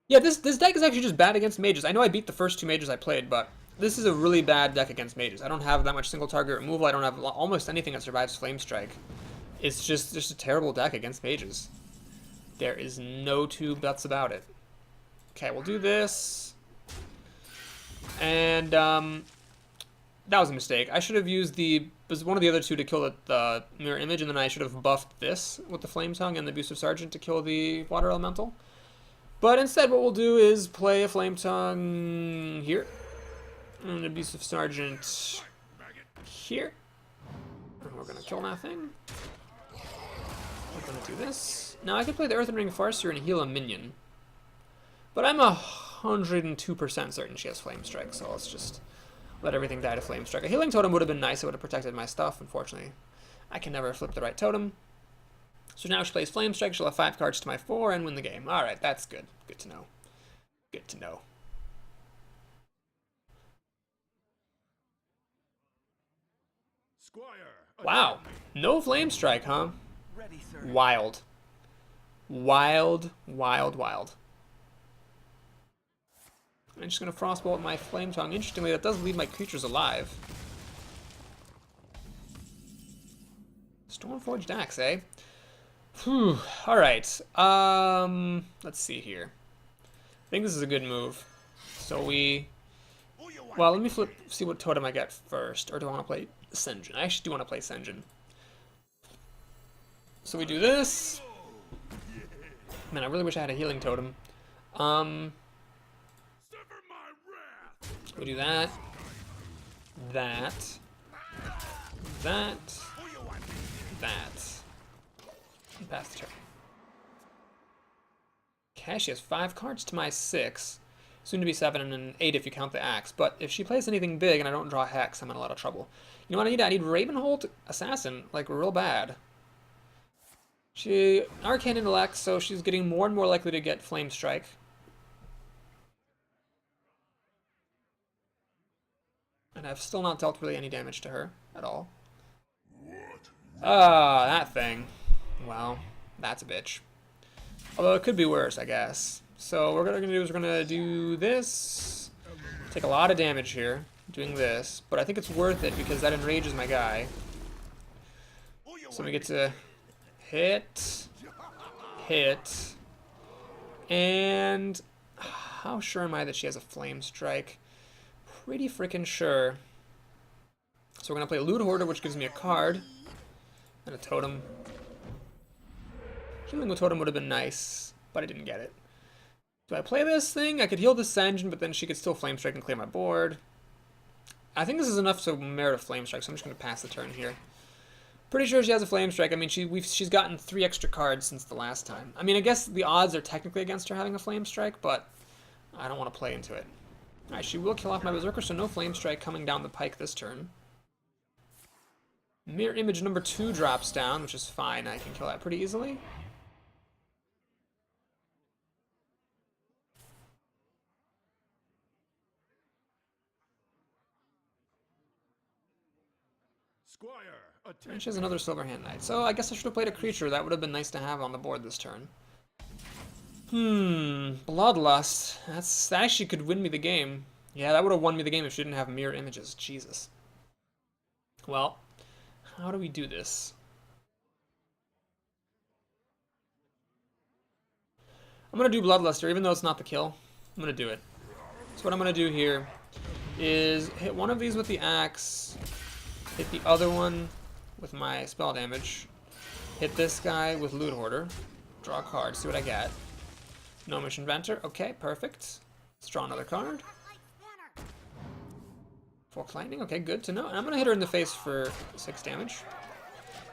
Yeah, this deck is actually just bad against mages. I know I beat the first 2 mages I played, but this is a really bad deck against mages. I don't have that much single target removal. I don't have almost anything that survives Flame Strike. It's just a terrible deck against mages. There is no 2 buts about it. Okay, we'll do this. And that was a mistake. I should have used one of the other 2 to kill the mirror image, and then I should have buffed this with the Flame Tongue and the Abusive Sergeant to kill the Water Elemental. But instead, what we'll do is play a Flame Tongue here, and an Abusive Sergeant here. And we're going to kill that thing. We're going to do this. Now, I could play the Earthen Ring Farseer and heal a minion. But I'm 102% certain she has Flame Strike, so let's just let everything die to Flame Strike. A Healing Totem would have been nice. It would have protected my stuff. Unfortunately, I can never flip the right totem. So now she plays Flame Strike, she'll have 5 cards to my 4 and win the game. Alright, that's good. Good to know. Good to know. Wow. No Flame Strike, huh? Wild. Wild, wild, wild. I'm just going to Frostbolt my Flame Tongue. Interestingly, that does leave my creatures alive. Stormforged Axe, eh? Whew. Alright. Let's see here. I think this is a good move. So we... Well, let me see what totem I get first. Or do I want to play Sen'jin? I actually do want to play Sen'jin. So we do this. Man, I really wish I had a healing totem. We do that. That. That. That. And pass the turn. Okay, she has 5 cards to my 6. Soon to be 7 and 8 if you count the axe. But if she plays anything big and I don't draw Hex, I'm in a lot of trouble. You know what I need? I need Ravenholt Assassin, like real bad. She Arcane Intellect, so she's getting more and more likely to get Flame Strike. And I've still not dealt really any damage to her at all. Ah, that thing. Well, that's a bitch. Although it could be worse, I guess. So what we're gonna do is we're gonna do this. Take a lot of damage here, doing this. But I think it's worth it because that enrages my guy. So we get to hit, hit, and how sure am I that she has a Flame Strike? Pretty freaking sure. So we're gonna play Loot Hoarder, which gives me a card and a totem. Healing with totem would have been nice, but I didn't get it. Do I play this thing? I could heal this Sen'jin, but then she could still Flame Strike and clear my board. I think this is enough to merit a Flame Strike, so I'm just gonna pass the turn here. Pretty sure she has a Flame Strike. I mean, she's gotten 3 extra cards since the last time. I mean, I guess the odds are technically against her having a Flame Strike, but I don't want to play into it. Alright, she will kill off my Berserker, so no Flame Strike coming down the pike this turn. Mirror Image number 2 drops down, which is fine. I can kill that pretty easily. And she has another Silver Hand Knight. So I guess I should have played a creature. That would have been nice to have on the board this turn. Bloodlust. That actually could win me the game. Yeah, that would have won me the game if she didn't have mirror images. Jesus. Well, how do we do this? I'm going to do Bloodluster, even though it's not the kill. I'm going to do it. So what I'm going to do here is hit one of these with the axe, hit the other one with my spell damage, hit this guy with Loot Hoarder, draw a card, see what I get. Gnomish Inventor, okay, perfect. Let's draw another card. Forked Lightning, okay, good to know. And I'm going to hit her in the face for 6 damage.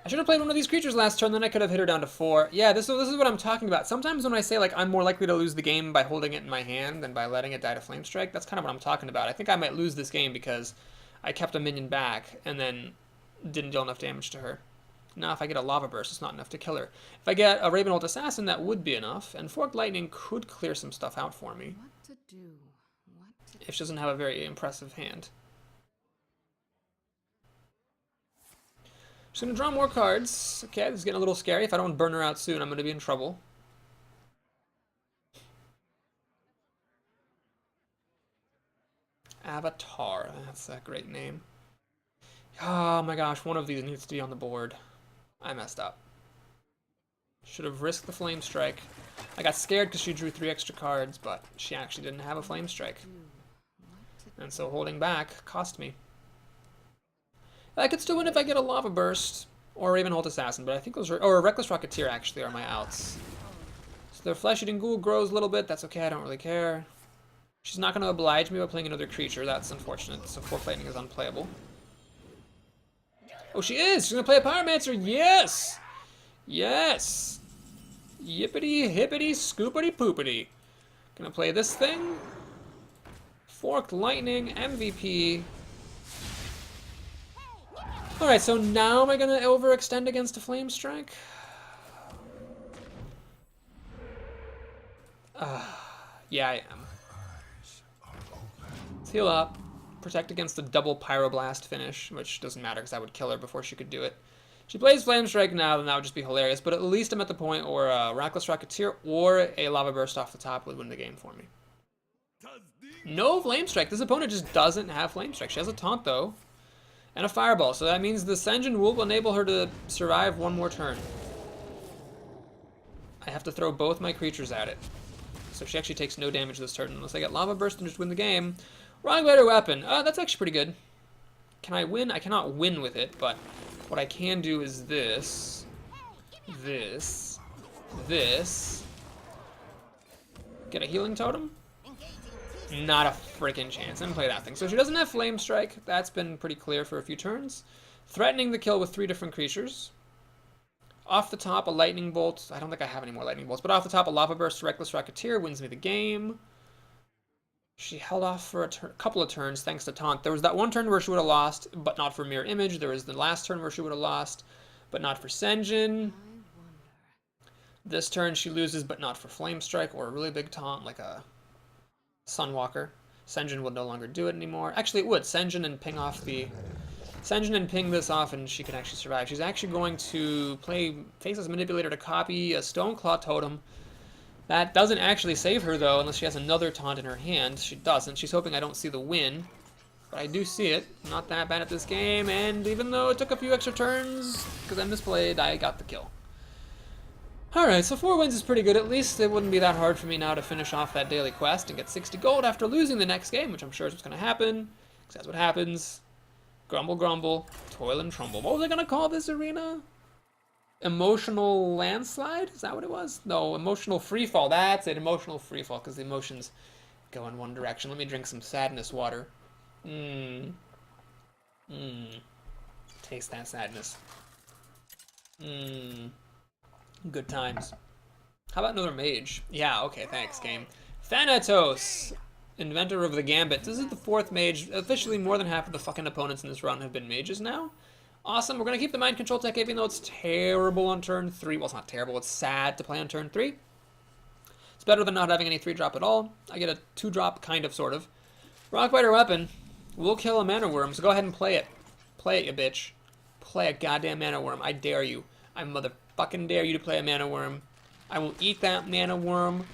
I should have played one of these creatures last turn, then I could have hit her down to 4. Yeah, this is what I'm talking about. Sometimes when I say, like, I'm more likely to lose the game by holding it in my hand than by letting it die to Flame Strike, that's kind of what I'm talking about. I think I might lose this game because I kept a minion back and then didn't deal enough damage to her. Now, if I get a Lava Burst, it's not enough to kill her. If I get a Ravenholt Assassin, that would be enough, and Forked Lightning could clear some stuff out for me. If she doesn't have a very impressive hand. Just gonna draw more cards. Okay, this is getting a little scary. If I don't burn her out soon, I'm gonna be in trouble. Avatar, that's a great name. Oh my gosh, one of these needs to be on the board. I messed up. Should have risked the Flame Strike. I got scared because she drew 3 extra cards, but she actually didn't have a Flame Strike. And so holding back cost me. I could still win if I get a Lava Burst or Ravenholt Assassin, but I think those are... Or a Reckless Rocketeer, actually, are my outs. So their Flesh-Eating Ghoul grows a little bit. That's okay, I don't really care. She's not going to oblige me by playing another creature. That's unfortunate, so Forked Lightning is unplayable. Oh, she is! She's going to play a Pyromancer! Yes! Yes! Yippity, hippity, scoopity, poopity. Gonna play this thing. Forked Lightning, MVP. Alright, so now am I gonna overextend against a Flame Strike? Yeah, I am. Let's heal up. Protect against the double Pyroblast finish, which doesn't matter because I would kill her before she could do it. She plays Flame Strike now, then that would just be hilarious, but at least I'm at the point where a Reckless Rocketeer or a Lava Burst off the top would win the game for me. No Flame Strike. This opponent just doesn't have Flame Strike. She has a Taunt, though, and a Fireball, so that means the Senjin will enable her to survive one more turn. I have to throw both my creatures at it. So she actually takes no damage this turn unless I get Lava Burst and just win the game. Wrong Better Weapon. That's actually pretty good. Can I win? I cannot win with it, but what I can do is this. This. This. Get a Healing Totem? Not a freaking chance. I'm gonna play that thing. So she doesn't have Flame Strike. That's been pretty clear for a few turns. Threatening the kill with 3 different creatures. Off the top, a Lightning Bolt. I don't think I have any more Lightning Bolts, but off the top, a Lava Burst Reckless Rocketeer wins me the game. She held off for a couple of turns thanks to Taunt. There was that one turn where she would have lost, but not for Mirror Image. There was the last turn where she would have lost, but not for Senjin. This turn she loses, but not for Flame Strike or a really big Taunt like a Sunwalker. Senjin would no longer do it anymore. Actually, it would. Senjin and ping off the... Senjin and ping this off and she can actually survive. She's actually going to play Faceless Manipulator to copy a Stoneclaw Totem. That doesn't actually save her, though, unless she has another Taunt in her hand. She doesn't. She's hoping I don't see the win. But I do see it. I'm not that bad at this game, and even though it took a few extra turns, because I misplayed, I got the kill. Alright, so 4 wins is pretty good. At least it wouldn't be that hard for me now to finish off that daily quest and get 60 gold after losing the next game, which I'm sure is what's going to happen, because that's what happens. Grumble, grumble, toil and trumble. What was I going to call this arena? Emotional landslide? Is that what it was? No, emotional freefall. That's it, emotional freefall, because the emotions go in one direction. Let me drink some sadness water. Taste that sadness. Good times. How about another mage? Yeah, okay, thanks, game. Thanatos, inventor of the Gambit. This is the 4th mage. Officially, more than half of the fucking opponents in this run have been mages now. Awesome, we're going to keep the Mind Control tech even though it's terrible on turn 3. Well, it's not terrible, it's sad to play on turn 3. It's better than not having any 3-drop at all. I get a 2-drop, kind of, sort of. Rockbiter Weapon. We'll kill a Mana Worm, so go ahead and play it. Play it, you bitch. Play a goddamn Mana Worm. I dare you. I motherfucking dare you to play a Mana Worm. I will eat that Mana Worm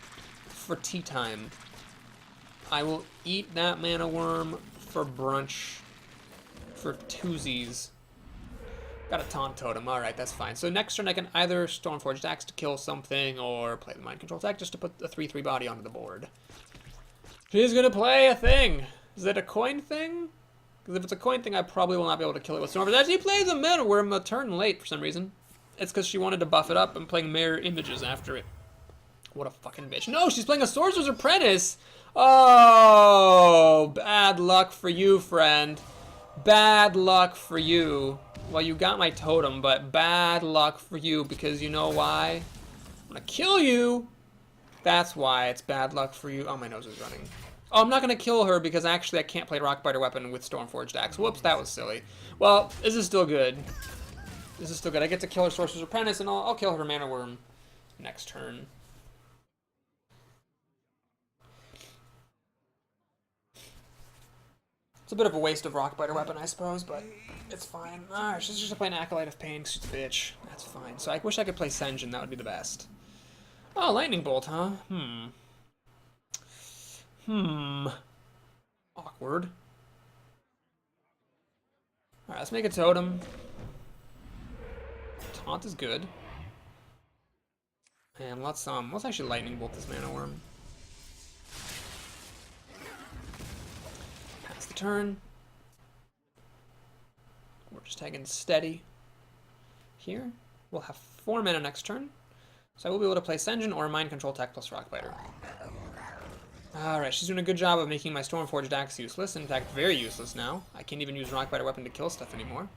for tea time. I will eat that Mana Worm for brunch. For twosies. Got a Taunt Totem. Alright, that's fine. So next turn I can either Stormforged Axe to kill something or play the Mind Control tech just to put the 3/3 body onto the board. She's gonna play a thing. Is it a coin thing? Because if it's a coin thing, I probably will not be able to kill it with Stormforged. She plays a Mana Worm a turn late for some reason. It's because she wanted to buff it up and playing Mirror Images after it. What a fucking bitch. No, she's playing a Sorcerer's Apprentice! Oh, bad luck for you, friend. Bad luck for you. Well, you got my totem, but bad luck for you, because you know why? I'm gonna kill you! That's why it's bad luck for you. Oh, my nose is running. Oh, I'm not gonna kill her, because actually I can't play Rockbiter Weapon with Stormforged Axe. Whoops, that was silly. Well, this is still good. This is still good. I get to kill her Sorcerer's Apprentice, and I'll kill her Mana Worm next turn. It's a bit of a waste of Rockbiter Weapon, I suppose, but it's fine. Alright, she's just playing Acolyte of Pain because she's a bitch. That's fine. So I wish I could play Senjin. That would be the best. Oh, Lightning Bolt, huh? Awkward. Alright, let's make a totem. Taunt is good. And let's actually Lightning Bolt this Mana Worm. Pass the turn. We're just taking steady here. We'll have 4 mana next turn. So I will be able to play Senjin or Mind Control Tech plus Rockbiter. Alright, she's doing a good job of making my Stormforged Axe useless. In fact, very useless now. I can't even use Rockbiter Weapon to kill stuff anymore.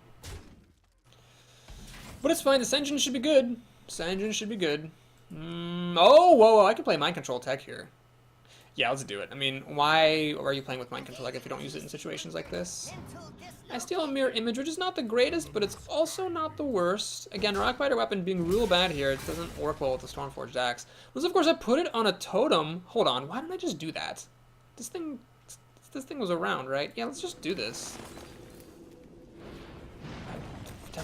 But it's fine, the Senjin should be good. Senjin should be good. Oh, whoa, I can play Mind Control Tech here. Yeah, let's do it. I mean, why are you playing with mind control like if you don't use it in situations like this? I steal a mirror image, which is not the greatest, but it's also not the worst. Again, Rockbiter weapon being real bad here. It doesn't work well with the Stormforged axe. Because of course I put it on a totem. Hold on, why didn't I just do that? This thing was around, right? Yeah, let's just do this.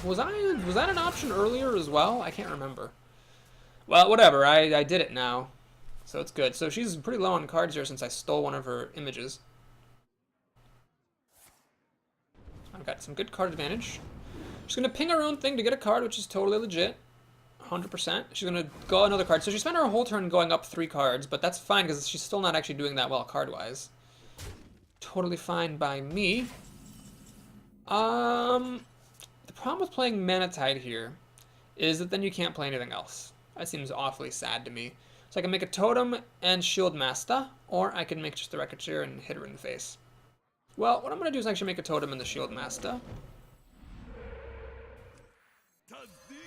Was that an option earlier as well? I can't remember. Well, whatever. I did it now. So it's good. So she's pretty low on cards here since I stole one of her images. I've got some good card advantage. She's going to ping her own thing to get a card, which is totally legit. 100%. She's going to go another card. So she spent her whole turn going up 3 cards, but that's fine because she's still not actually doing that well card-wise. Totally fine by me. The problem with playing Manatide here is that then you can't play anything else. That seems awfully sad to me. So I can make a Totem and Shield Master, or I can make just the Racketeer and hit her in the face. Well, what I'm going to do is actually make a Totem and the Shield Master.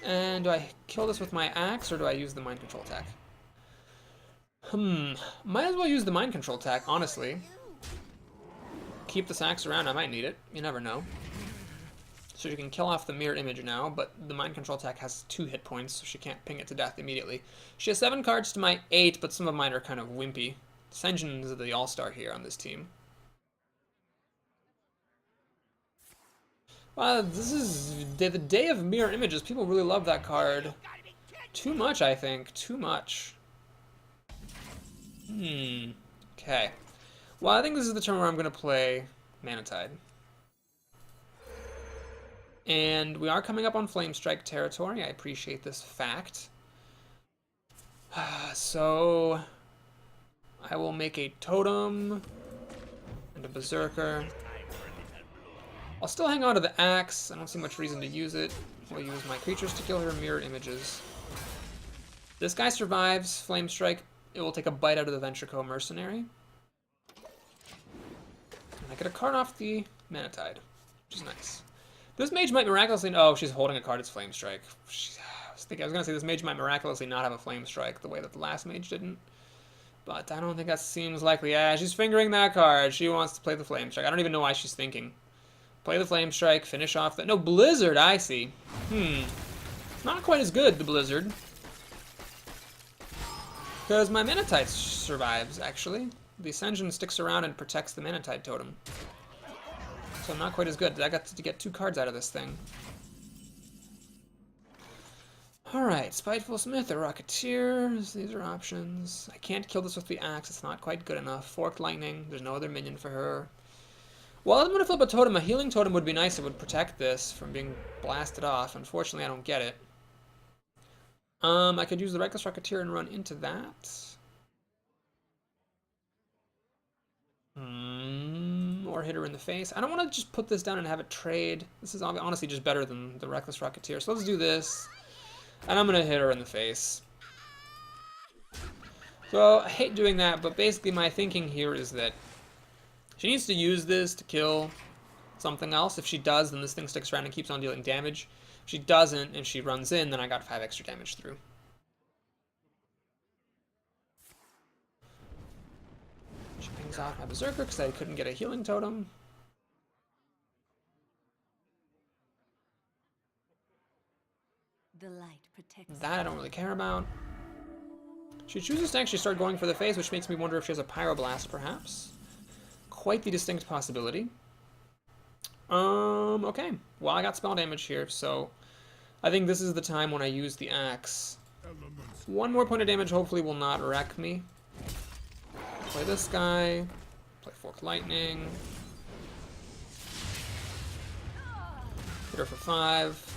And do I kill this with my axe, or do I use the Mind Control attack? Might as well use the Mind Control attack, honestly. Keep this axe around, I might need it. You never know. So you can kill off the mirror image now, but the mind control attack has 2 hit points, so she can't ping it to death immediately. She has 7 cards to my 8, but some of mine are kind of wimpy. Senjin is the all-star here on this team. Wow, this is the day of mirror images. People really love that card. Too much, I think. Too much. Okay. Well, I think this is the turn where I'm going to play Manatide. And we are coming up on Flame Strike territory. I appreciate this fact. So I will make a Totem and a Berserker. I'll still hang on to the axe. I don't see much reason to use it. I'll use my creatures to kill her mirror images. This guy survives Flame Strike. It will take a bite out of the Venture Co. Mercenary. And I get a card off the Manatide, which is nice. This mage might miraculously... Oh, she's holding a card. It's Flame Strike. I was going to say this mage might miraculously not have a Flame Strike the way that the last mage didn't. But I don't think that seems likely. Yeah, she's fingering that card. She wants to play the Flame Strike. I don't even know why she's thinking. Play the Flame Strike, finish off the... No, Blizzard, I see. Not quite as good, the Blizzard. Because my Manatide survives, actually. The Ascension sticks around and protects the Manatide totem. So not quite as good. I got to get 2 cards out of this thing. Alright, Spiteful Smith or Rocketeer. These are options. I can't kill this with the axe. It's not quite good enough. Forked Lightning. There's no other minion for her. Well, I'm going to flip a totem. A healing totem would be nice. It would protect this from being blasted off. Unfortunately, I don't get it. I could use the Reckless Rocketeer and run into that. Or hit her in the face. I don't want to just put this down and have it trade. This is honestly just better than the Reckless Rocketeer. So let's do this. And I'm going to hit her in the face. So I hate doing that, but basically my thinking here is that she needs to use this to kill something else. If she does, then this thing sticks around and keeps on dealing damage. If she doesn't, and she runs in, then I got 5 extra damage through. She pings off my Berserker because I couldn't get a healing totem. The light protects That I don't really care about. She chooses to actually start going for the face, which makes me wonder if she has a Pyroblast, perhaps. Quite the distinct possibility. Okay. Well, I got spell damage here, so I think this is the time when I use the axe. 1 more point of damage hopefully will not wreck me. Play this guy. Play Forked Lightning. Hit her for 5.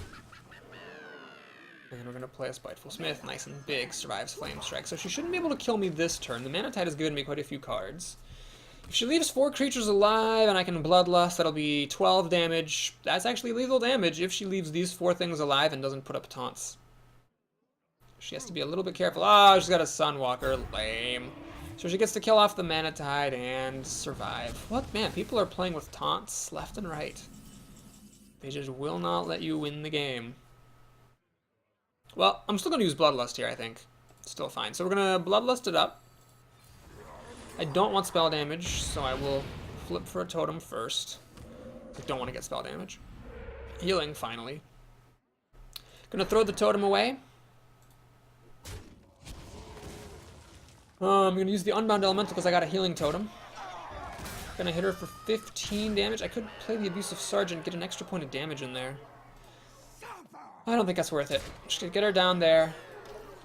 And then we're going to play a Spiteful Smith, nice and big, survives Flame Strike. So she shouldn't be able to kill me this turn. The Manatide has given me quite a few cards. If she leaves 4 creatures alive and I can Bloodlust, that'll be 12 damage. That's actually lethal damage if she leaves these 4 things alive and doesn't put up taunts. She has to be a little bit careful. Oh, she's got a Sunwalker. Lame. So she gets to kill off the Manatide and survive. What? Man, people are playing with taunts left and right. They just will not let you win the game. Well, I'm still going to use Bloodlust here, I think. Still fine. So we're going to Bloodlust it up. I don't want spell damage, so I will flip for a totem first. I don't want to get spell damage. Healing, finally. Gonna throw the totem away. I'm gonna use the Unbound Elemental because I got a healing totem. Gonna hit her for 15 damage. I could play the Abusive Sergeant, get an extra point of damage in there. I don't think that's worth it. Just gonna get her down there.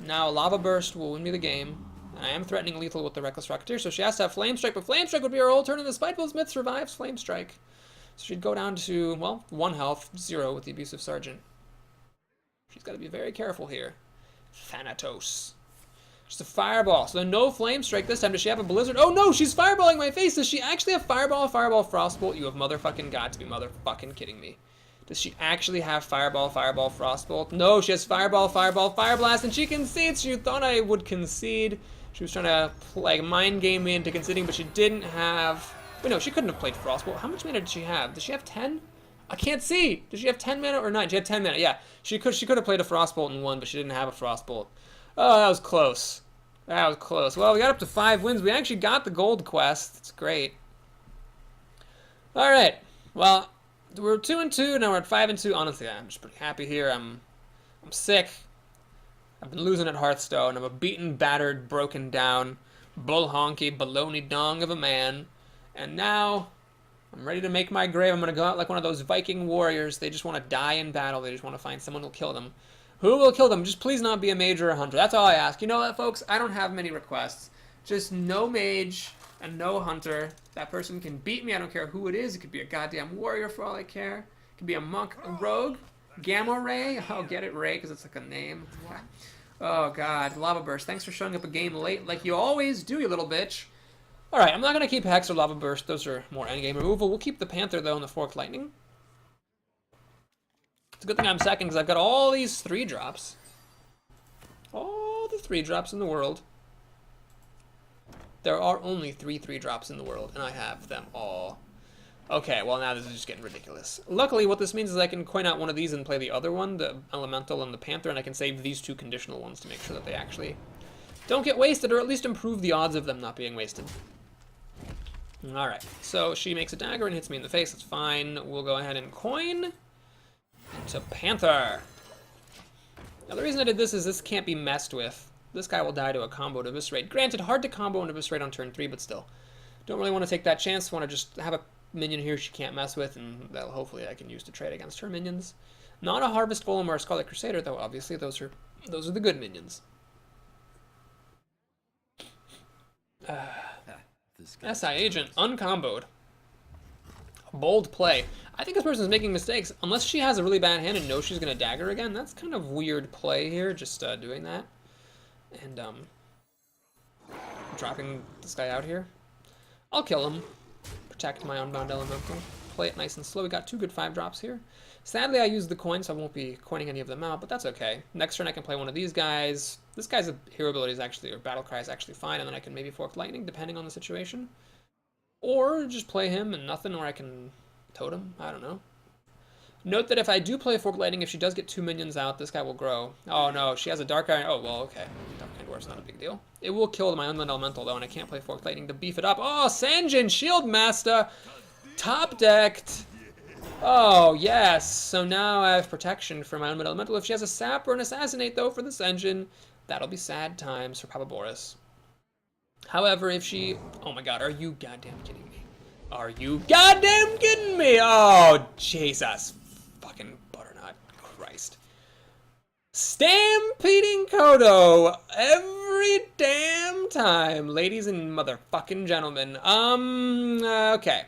Now Lava Burst will win me the game. I am threatening lethal with the Reckless Rocketeer, so she has to have Flame Strike, but Flame Strike would be her whole turn, and the Spiteful Smith survives Flame Strike. So she'd go down to, well, 1 health, 0 with the Abusive Sergeant. She's got to be very careful here. Thanatos. Just a Fireball. So no Flame Strike this time. Does she have a Blizzard? Oh no, she's Fireballing my face. Does she actually have Fireball, Frostbolt? You have motherfucking got to be motherfucking kidding me. Does she actually have Fireball, Frostbolt? No, she has Fireball, Fire Blast, and she concedes. She thought I would concede. She was trying to like mind game me into conceding, but she didn't have... Wait, no, she couldn't have played Frostbolt. How much mana did she have? Does she have 10? I can't see. Does she have 10 mana or 9? She had 10 mana. Yeah, she could have played a Frostbolt and won, but she didn't have a Frostbolt. Oh, that was close. That was close. Well, we got up to 5 wins. We actually got the gold quest. It's great. All right. Well, we're 2-2. Now we're at 5-2. Honestly, I'm just pretty happy here. I'm sick. I've been losing at Hearthstone. I'm a beaten, battered, broken down, bull honky, baloney dong of a man. And now I'm ready to make my grave. I'm going to go out like one of those Viking warriors. They just want to die in battle. They just want to find someone who'll kill them. Who will kill them? Just please not be a mage or a hunter. That's all I ask. You know what, folks? I don't have many requests. Just no mage and no hunter. That person can beat me. I don't care who it is. It could be a goddamn warrior for all I care. It could be a monk, a rogue, Gamma Ray. Oh, get it, Ray, because it's like a name. Oh, God. Lava Burst. Thanks for showing up a game late like you always do, you little bitch. All right, I'm not going to keep Hex or Lava Burst. Those are more endgame removal. We'll keep the Panther, though, and the Forked Lightning. It's a good thing I'm second, because I've got all these 3-drops. All the 3-drops in the world. There are only 3 3-drops in the world, and I have them all. Okay, well, now this is just getting ridiculous. Luckily, what this means is I can coin out one of these and play the other one, the Elemental and the Panther, and I can save these 2 conditional ones to make sure that they actually don't get wasted, or at least improve the odds of them not being wasted. Alright, so she makes a dagger and hits me in the face. That's fine. We'll go ahead and coin into Panther. Now, the reason I did this is this can't be messed with. This guy will die to a combo to Eviscerate. Granted, hard to combo and Eviscerate on turn 3, but still. Don't really want to take that chance. Want to just have a minion here she can't mess with, and that hopefully I can use to trade against her minions. Not a Harvest Golem or a Scarlet Crusader, though, obviously. Those are the good minions. SI Agent, uncomboed. Bold play. I think this person's making mistakes. Unless she has a really bad hand and knows she's going to dagger again, that's kind of weird play here, just doing that. And, dropping this guy out here. I'll kill him. Protect my Unbound Elemental. Play it nice and slow. We got 2 good 5-drops here. Sadly, I used the coin, so I won't be coining any of them out, but that's okay. Next turn, I can play one of these guys. This guy's hero ability is actually, or battle cry is actually fine, and then I can maybe Forked Lightning, depending on the situation. Or just play him and nothing, or I can totem. I don't know. Note that if I do play Forked Lightning, if she does get 2 minions out, this guy will grow. Oh no, she has a Dark Iron. Oh, well, okay. Dark Iron Dwarf's not a big deal. It will kill my Unbound Elemental, though, and I can't play Forked Lightning to beef it up. Oh, Sanjin, Shield Master! Top decked! Oh, yes. So now I have protection for my Unbound Elemental. If she has a Sap or an Assassinate, though, for this engine, that'll be sad times for Papa Boris. However, if she... Oh my god, are you goddamn kidding me? Are you goddamn kidding me? Oh, Jesus. Fucking butternut. Christ. Stampeding Kodo every damn time, ladies and motherfucking gentlemen. Okay.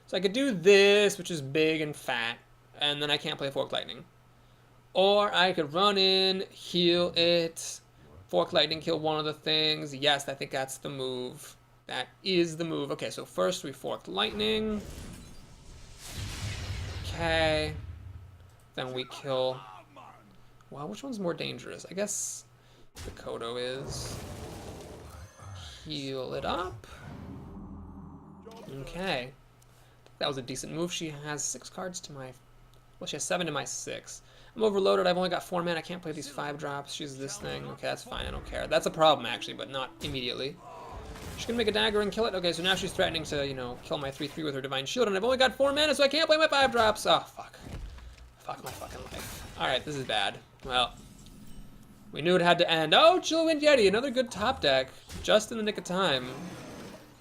So I could do this, which is big and fat, and then I can't play Forked Lightning. Or I could run in, heal it, Forked Lightning, kill one of the things. Yes, I think that's the move. That is the move. Okay, so first we Forked Lightning. Okay. Then we kill... Well, which one's more dangerous? I guess the Kodo is. Heal it up. Okay. That was a decent move. She has 6 cards to my... Well, she has 7 to my 6. I'm overloaded. I've only got 4 mana. I can't play these 5-drops. She's this thing. Okay, that's fine. I don't care. That's a problem, actually, but not immediately. She's gonna make a dagger and kill it. Okay, so now she's threatening to, you know, kill my 3/3 with her Divine Shield, and I've only got 4 mana, so I can't play my 5 drops. Oh, fuck. Fuck my fucking life. Alright, this is bad. Well, we knew it had to end. Oh, Chillwind Yeti, another good top deck. Just in the nick of time.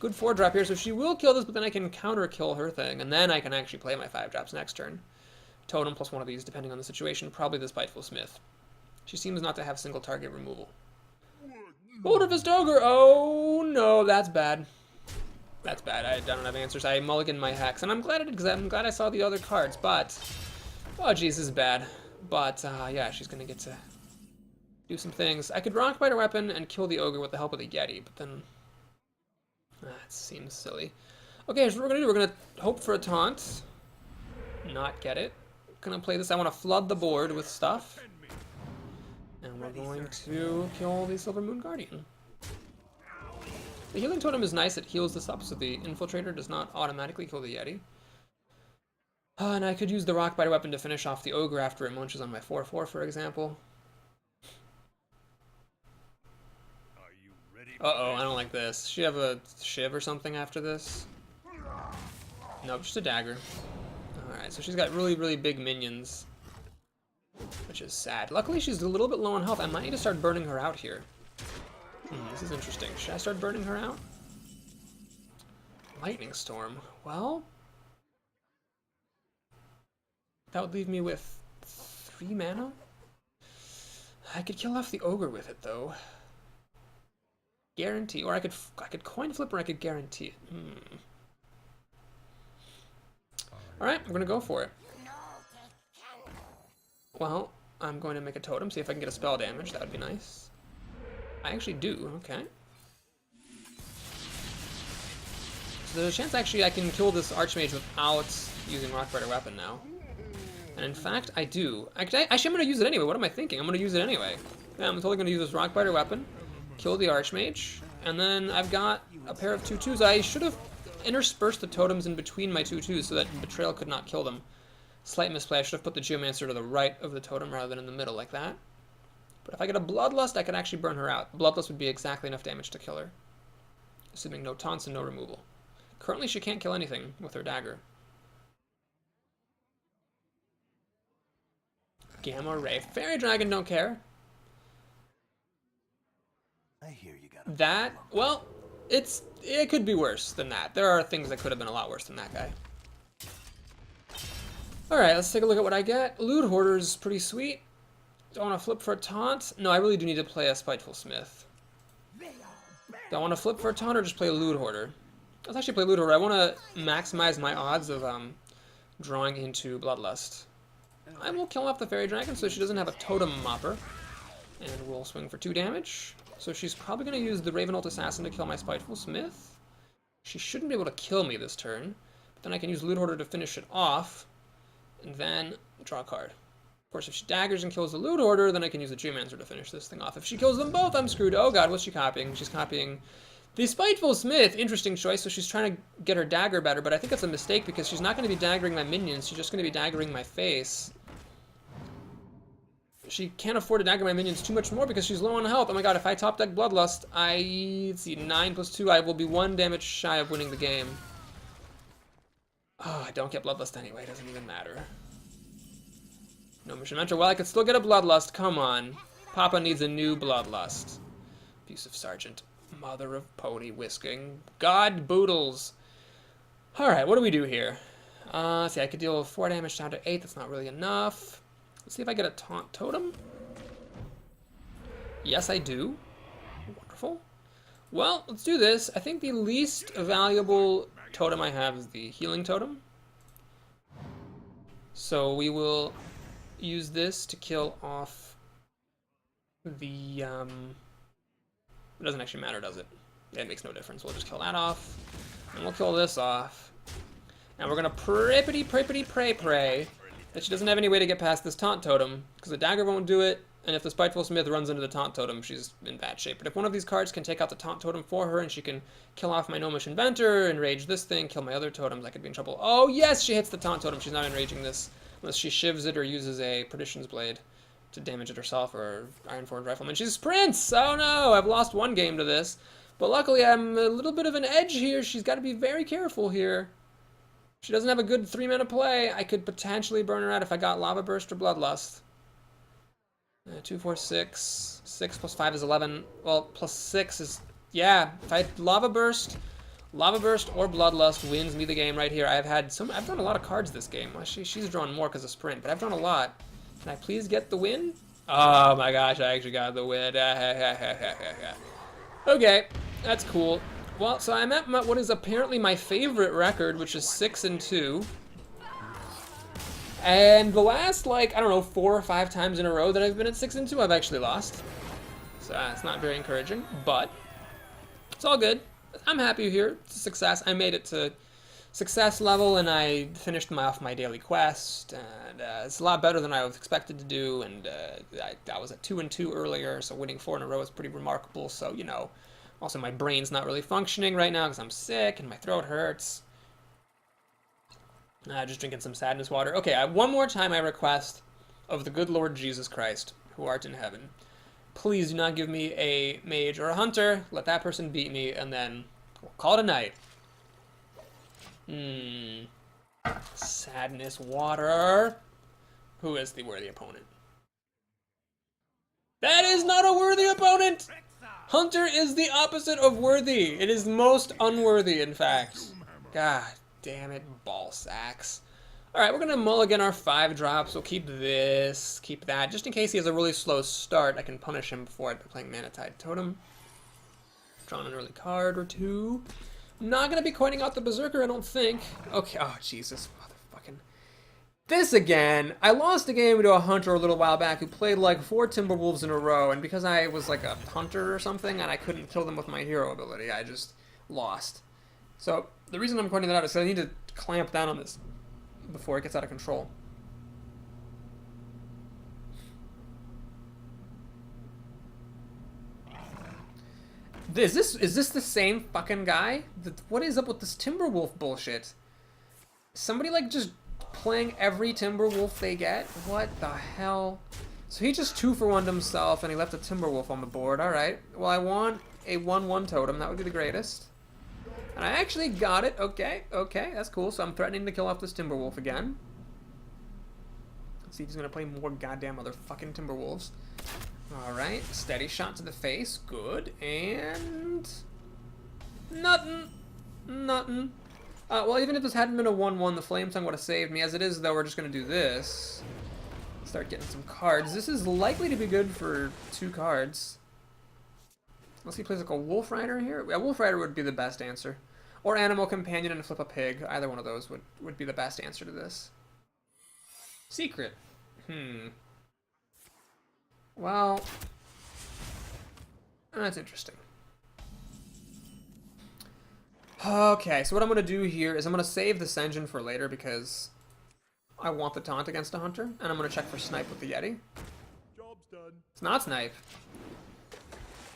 Good 4-drop here, so she will kill this, but then I can counter-kill her thing, and then I can actually play my 5 drops next turn. Totem plus one of these, depending on the situation. Probably this Spiteful Smith. She seems not to have single target removal. Boulderfist Ogre! Oh no, that's bad. That's bad. I don't have answers. I mulliganed my Hex, and I'm glad I did, because I'm glad I saw the other cards, but... Oh, jeez, this is bad. But, yeah, she's gonna get to do some things. I could Rockbiter Weapon and kill the Ogre with the help of the Yeti, but then... That seems silly. Okay, so what we're gonna do, we're gonna hope for a taunt. Not get it. Gonna play this. I want to flood the board with stuff. And we're going to kill the Silver Moon Guardian. The Healing Totem is nice. It heals this up, so the Infiltrator does not automatically kill the Yeti. And I could use the Rockbiter Weapon to finish off the Ogre after it munches on my 4/4, for example. Uh-oh, I don't like this. She have a Shiv or something after this? Nope, just a dagger. Alright, so she's got really, really big minions. Which is sad. Luckily, she's a little bit low on health. I might need to start burning her out here. This is interesting. Should I start burning her out? Lightning Storm. Well... That would leave me with 3 mana? I could kill off the Ogre with it, though. Guarantee, or I could coin flip, or I could guarantee it. Alright, we're gonna go for it. Well, I'm going to make a totem, see if I can get a spell damage. That would be nice. I actually do, okay. So there's a chance actually I can kill this Archmage without using Rockbiter Weapon now. And in fact, I do. Actually, I'm going to use it anyway. What am I thinking? I'm going to use it anyway. Yeah, I'm totally going to use this Rockbiter Weapon, kill the Archmage, and then I've got a pair of 2/2s. I should have interspersed the totems in between my 2/2s so that Betrayal could not kill them. Slight misplay. I should have put the Geomancer to the right of the totem rather than in the middle like that. But if I get a Bloodlust, I could actually burn her out. Bloodlust would be exactly enough damage to kill her. Assuming no taunts and no removal. Currently, she can't kill anything with her dagger. Gamma Ray. Fairy Dragon don't care. I hear you got that, well, it could be worse than that. There are things that could have been a lot worse than that guy. Alright, let's take a look at what I get. Loot Hoarder's pretty sweet. Do I want to flip for a taunt? No, I really do need to play a Spiteful Smith. Do I want to flip for a taunt or just play a Loot Hoarder? Let's actually play Loot Hoarder. I want to maximize my odds of drawing into Bloodlust. I will kill off the Fairy Dragon so she doesn't have a Totem Mopper. And we'll swing for 2 damage. So she's probably going to use the Ravenult Assassin to kill my Spiteful Smith. She shouldn't be able to kill me this turn. But then I can use Loot Hoarder to finish it off. And then draw a card. Of course, if she daggers and kills the Loot Hoarder, then I can use the Geomancer to finish this thing off. If she kills them both, I'm screwed. Oh god, what's she copying? She's copying the Spiteful Smith. Interesting choice. So she's trying to get her dagger better, but I think that's a mistake because she's not going to be daggering my minions. She's just going to be daggering my face. She can't afford to dagger my minions too much more because she's low on health. Oh my god, if I top deck Bloodlust, let's see, 9 + 2, I will be 1 damage shy of winning the game. Oh, I don't get Bloodlust anyway, it doesn't even matter. No Mission Mentor. Well, I could still get a Bloodlust, come on. Papa needs a new Bloodlust. Abusive Sergeant. Mother of Pony Whisking. God Boodles. Alright, what do we do here? Let's see, I could deal 4 damage down to 8, that's not really enough. Let's see if I get a Taunt Totem. Yes, I do. Wonderful. Well, let's do this. I think the least valuable totem I have is the Healing Totem. So we will use this to kill off the... It doesn't actually matter, does it? It makes no difference. We'll just kill that off. And we'll kill this off. And we're going to pray that she doesn't have any way to get past this Taunt Totem, because the dagger won't do it, and if the Spiteful Smith runs into the Taunt Totem, she's in bad shape. But if one of these cards can take out the Taunt Totem for her, and she can kill off my Gnomish Inventor, enrage this thing, kill my other totems, I could be in trouble. Oh yes, she hits the Taunt Totem, she's not enraging this, unless she shivs it or uses a Perdition's Blade to damage it herself, or Ironforged Rifleman. She's Prince! Oh no, I've lost 1 game to this, But luckily, I'm a little bit of an edge here. She's got to be very careful here. She doesn't have a good 3-mana play. I could potentially burn her out if I got Lava Burst or Bloodlust. 2, 4, 6. 6 plus 5 is 11. Well, plus 6 is... Yeah, if I Lava Burst or Bloodlust wins me the game right here. I've drawn a lot of cards this game. Well, she's drawn more because of Sprint, but I've drawn a lot. Can I please get the win? Oh my gosh, I actually got the win. Okay, that's cool. Well, so I'm at what is apparently my favorite record, which is 6-2. And the last, like, I don't know, 4 or 5 times in a row that I've been at 6-2, I've actually lost. So it's not very encouraging, but it's all good. I'm happy here. It's a success. I made it to success level, and I finished off my daily quest, and it's a lot better than I was expected to do, and I was at 2-2 earlier, so winning 4 in a row is pretty remarkable, so, you know. Also, my brain's not really functioning right now because I'm sick and my throat hurts. Just drinking some sadness water. Okay, one more time I request of the good Lord Jesus Christ, who art in heaven. Please do not give me a mage or a hunter. Let that person beat me, and then we'll call it a night. Sadness water. Who is the worthy opponent? That is not a worthy opponent! Hunter is the opposite of worthy. It is most unworthy, in fact. God damn it, ball sacks. Alright, we're going to mulligan our 5 drops. We'll keep this, keep that. Just in case he has a really slow start, I can punish him before by playing Mana-Tide Totem. Drawn an early card or 2. Not going to be coining out the Berserker, I don't think. Okay, oh Jesus, motherfucking... This again! I lost a game to a hunter a little while back who played like 4 Timberwolves in a row, and because I was like a hunter or something and I couldn't kill them with my hero ability, I just lost. So, the reason I'm pointing that out is because I need to clamp down on this before it gets out of control. Is this the same fucking guy? What is up with this Timberwolf bullshit? Somebody like just playing every Timberwolf they get? What the hell? So he just 2-for-1'd himself and he left a Timberwolf on the board. Alright. Well, I want a 1/1 totem. That would be the greatest. And I actually got it. Okay, okay, that's cool. So I'm threatening to kill off this Timberwolf again. Let's see if he's going to play more goddamn motherfucking Timberwolves. Alright, steady shot to the face. Good. And... Nothing. Nothing. Well, even if this hadn't been a 1/1, the Flame Tongue would have saved me. As it is, though, we're just going to do this. Start getting some cards. This is likely to be good for 2 cards. Unless he plays like a Wolf Rider here. A Wolf Rider would be the best answer. Or Animal Companion and flip a pig. Either one of those would be the best answer to this. Secret. Well, that's interesting. Okay, so what I'm going to do here is I'm going to save this engine for later because I want the taunt against a hunter, and I'm going to check for snipe with the Yeti. Job's done. It's not snipe.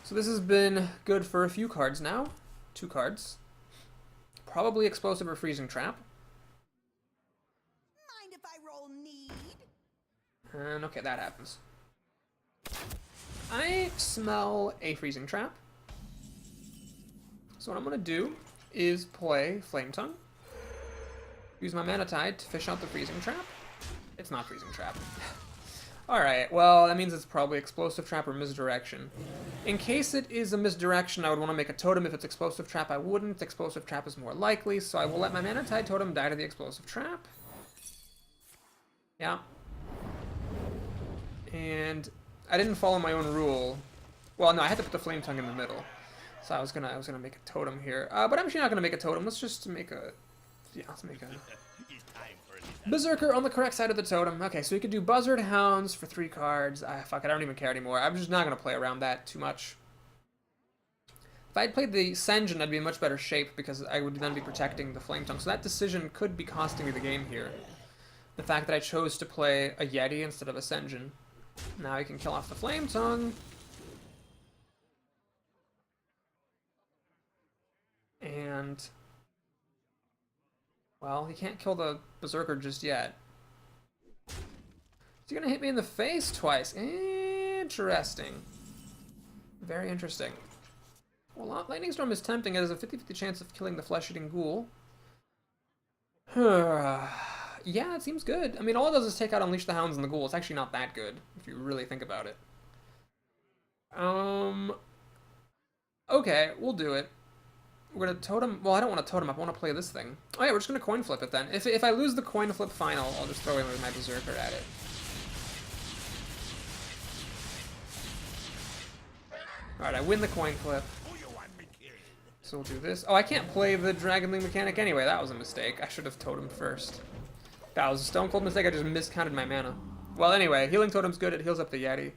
So this has been good for a few cards now. 2 cards. Probably Explosive or Freezing Trap. Mind if I roll need? And okay, that happens. I smell a Freezing Trap. So what I'm going to do is play Flame Tongue. Use my Mana-Tide to fish out the Freezing Trap. It's not Freezing Trap. Alright, well, that means it's probably Explosive Trap or Misdirection. In case it is a Misdirection, I would want to make a totem. If it's Explosive Trap, I wouldn't. Explosive Trap is more likely, so I will let my Mana-Tide totem die to the Explosive Trap. Yeah. And I didn't follow my own rule. Well, no, I had to put the Flame Tongue in the middle. So I was gonna make a totem here. But I'm actually not gonna make a totem. Let's just make a... Yeah, let's make a... Berserker on the correct side of the totem. Okay, so we could do Buzzard Hounds for 3 cards. Fuck it, I don't even care anymore. I'm just not going to play around that too much. If I'd played the Senjin, I'd be in much better shape because I would then be protecting the Flame Tongue. So that decision could be costing me the game here. The fact that I chose to play a Yeti instead of a Senjin. Now I can kill off the Flame Tongue. And... well, he can't kill the Berserker just yet. Is he gonna hit me in the face twice? Interesting. Very interesting. Well, Lightning Storm is tempting. It has a 50-50 chance of killing the flesh-eating ghoul. Yeah, it seems good. I mean, all it does is take out Unleash the Hounds and the ghoul. It's actually not that good, if you really think about it. Okay, we'll do it. We're gonna totem. Well, I don't want to totem up. I want to play this thing. Oh yeah, we're just gonna coin flip it then. If I lose the coin flip final, I'll just throw in my berserker at it. All right, I win the coin flip. So we'll do this. Oh, I can't play the Dragon Link mechanic anyway. That was a mistake. I should have totemed first. That was a stone cold mistake. I just miscounted my mana. Well, anyway, healing totem's good. It heals up the Yeti.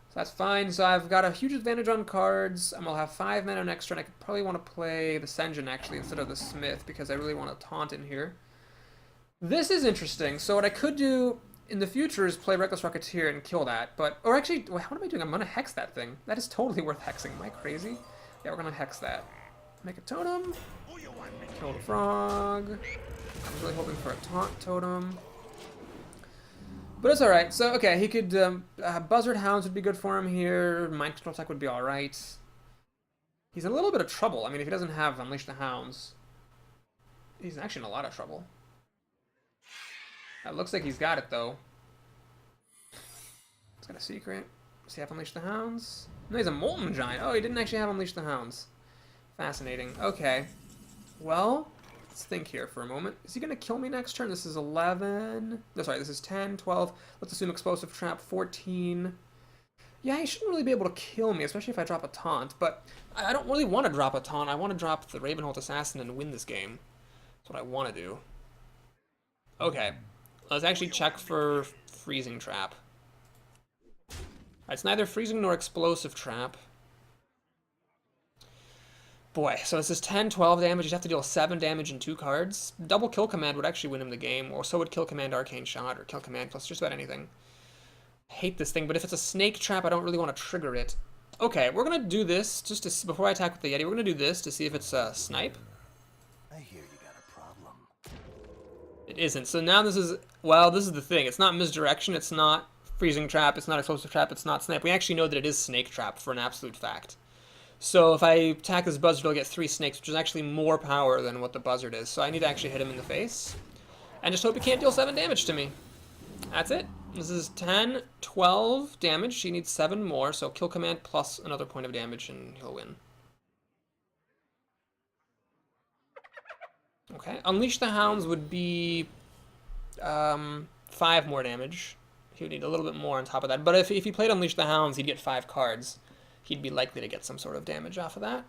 So that's fine. So I've got a huge advantage on cards. I'll have 5 mana next turn. I could probably want to play the Senjin actually instead of the Smith because I really want to taunt in here. This is interesting. So what I could do in the future is play Reckless Rocketeer and kill that. Or actually, what am I doing? I'm going to hex that thing. That is totally worth hexing. Am I crazy? Yeah, we're going to hex that. Make a totem. Kill the frog. I'm really hoping for a taunt totem. But it's alright. So, okay, he could... Buzzard Hounds would be good for him here. Mind Control Tech would be alright. He's in a little bit of trouble. I mean, if he doesn't have Unleash the Hounds, he's actually in a lot of trouble. It looks like he's got it, though. He's got a secret. Does he have Unleash the Hounds? No, he's a Molten Giant. Oh, he didn't actually have Unleash the Hounds. Fascinating. Okay. Well, let's think here for a moment. Is he going to kill me next turn? This is 11. No, sorry, this is 10, 12. Let's assume Explosive Trap, 14. Yeah, he shouldn't really be able to kill me, especially if I drop a taunt. But I don't really want to drop a taunt. I want to drop the Ravenholt Assassin and win this game. That's what I want to do. Okay. Let's actually check for Freezing Trap. It's neither Freezing nor Explosive Trap. Boy, so this is 10, 12 damage. You'd have to deal 7 damage in 2 cards. Double Kill Command would actually win him the game, or so would Kill Command Arcane Shot, or Kill Command plus just about anything. I hate this thing, but if it's a Snake Trap, I don't really want to trigger it. Okay, we're going to do this, just to see, before I attack with the Yeti, we're going to do this to see if it's a Snipe. I hear you got a problem. It isn't. So now this is, well, this is the thing. It's not Misdirection, it's not Freezing Trap, it's not Explosive Trap, it's not Snipe. We actually know that it is Snake Trap for an absolute fact. So if I attack this buzzard, I'll get 3 snakes, which is actually more power than what the buzzard is. So I need to actually hit him in the face. And just hope he can't deal 7 damage to me. That's it. This is 10, 12 damage. He needs 7 more, so Kill Command plus another point of damage, and he'll win. Okay, Unleash the Hounds would be 5 more damage. He would need a little bit more on top of that. But if he played Unleash the Hounds, he'd get 5 cards. He'd be likely to get some sort of damage off of that.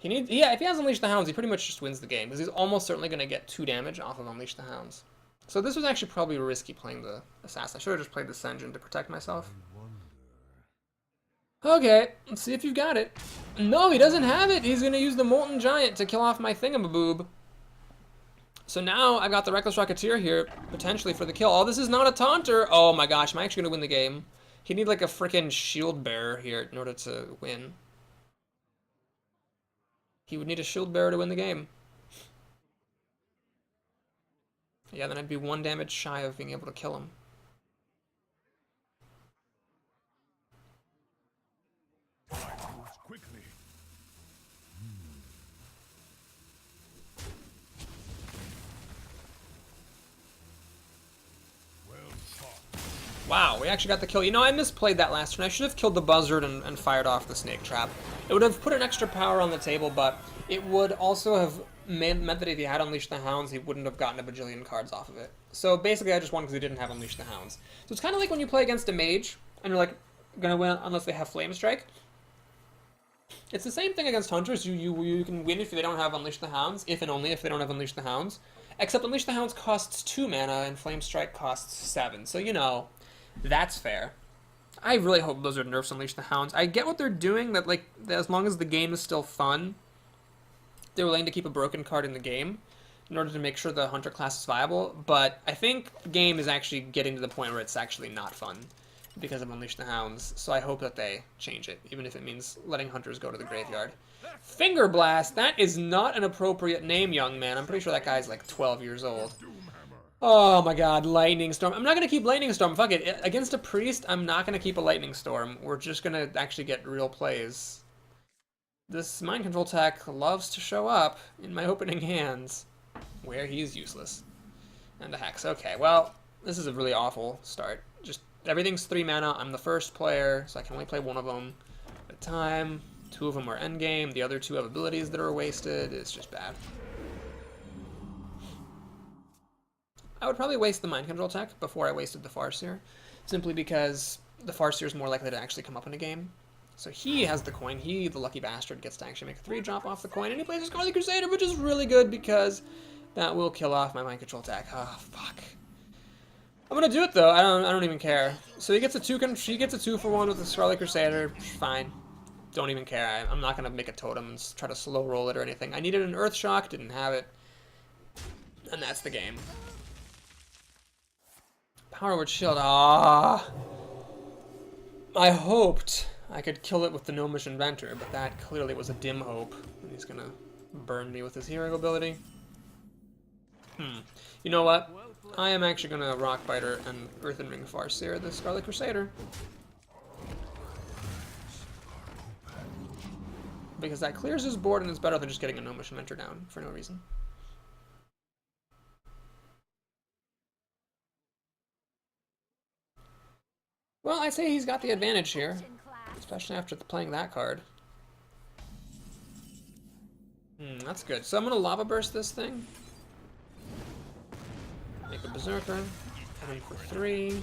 Yeah, if he has Unleash the Hounds, he pretty much just wins the game, because he's almost certainly going to get 2 damage off of Unleash the Hounds. So this was actually probably risky playing the Assassin. I should have just played the Senjin to protect myself. Okay, let's see if you've got it. No, he doesn't have it! He's going to use the Molten Giant to kill off my thingamaboob. So now I've got the Reckless Rocketeer here, potentially for the kill. Oh, this is not a taunter! Oh my gosh, am I actually going to win the game? He'd need like a freaking shield bearer here in order to win. He would need a shield bearer to win the game. Yeah, then I'd be 1 damage shy of being able to kill him. Quickly. Wow, we actually got the kill. You know, I misplayed that last turn. I should have killed the buzzard and fired off the snake trap. It would have put an extra power on the table, but it would also have meant that if he had Unleashed the Hounds, he wouldn't have gotten a bajillion cards off of it. So basically, I just won because he didn't have Unleashed the Hounds. So it's kind of like when you play against a mage, and you're like, gonna win unless they have Flame Strike. It's the same thing against Hunters. You can win if they don't have Unleashed the Hounds, if and only if they don't have Unleashed the Hounds. Except Unleashed the Hounds costs 2 mana, and Flame Strike costs 7. So, you know, that's fair. I really hope Blizzard nerfs Unleash the Hounds. I get what they're doing, that like as long as the game is still fun, they're willing to keep a broken card in the game in order to make sure the Hunter class is viable, but I think the game is actually getting to the point where it's actually not fun because of Unleash the Hounds, so I hope that they change it, even if it means letting Hunters go to the graveyard. Finger Blast, that is not an appropriate name, young man. I'm pretty sure that guy's like 12 years old. Oh my god, Lightning Storm. I'm not gonna keep Lightning Storm. Fuck it. Against a priest, I'm not gonna keep a Lightning Storm. We're just gonna actually get real plays. This mind control tech loves to show up in my opening hands, where he's useless. And a Hex. Okay, well, this is a really awful start. Just everything's 3 mana. I'm the first player, so I can only play one of them at a time. 2 of them are endgame. The other 2 have abilities that are wasted. It's just bad. I would probably waste the mind control tech before I wasted the Farseer, simply because the Farseer is more likely to actually come up in a game. So he has the coin. He, the lucky bastard, gets to actually make a 3-drop off the coin, and he plays a Scarlet Crusader, which is really good because that will kill off my mind control tech. Oh fuck! I'm gonna do it though. I don't even care. So he gets a 2. She gets a 2-for-1 with the Scarlet Crusader. Fine. Don't even care. I'm not gonna make a totem and try to slow roll it or anything. I needed an Earth Shock. Didn't have it, and that's the game. Power Word Shield. Ah. I hoped I could kill it with the Gnomish Inventor, but that clearly was a dim hope. And he's gonna burn me with his hero ability. You know what? I am actually gonna Rockbiter and Earthen Ring Farseer the Scarlet Crusader. Because that clears his board and is better than just getting a Gnomish Inventor down for no reason. Well, I say he's got the advantage here, especially after playing that card. That's good. So I'm gonna Lava Burst this thing. Make a Berserker. Hit him for 3.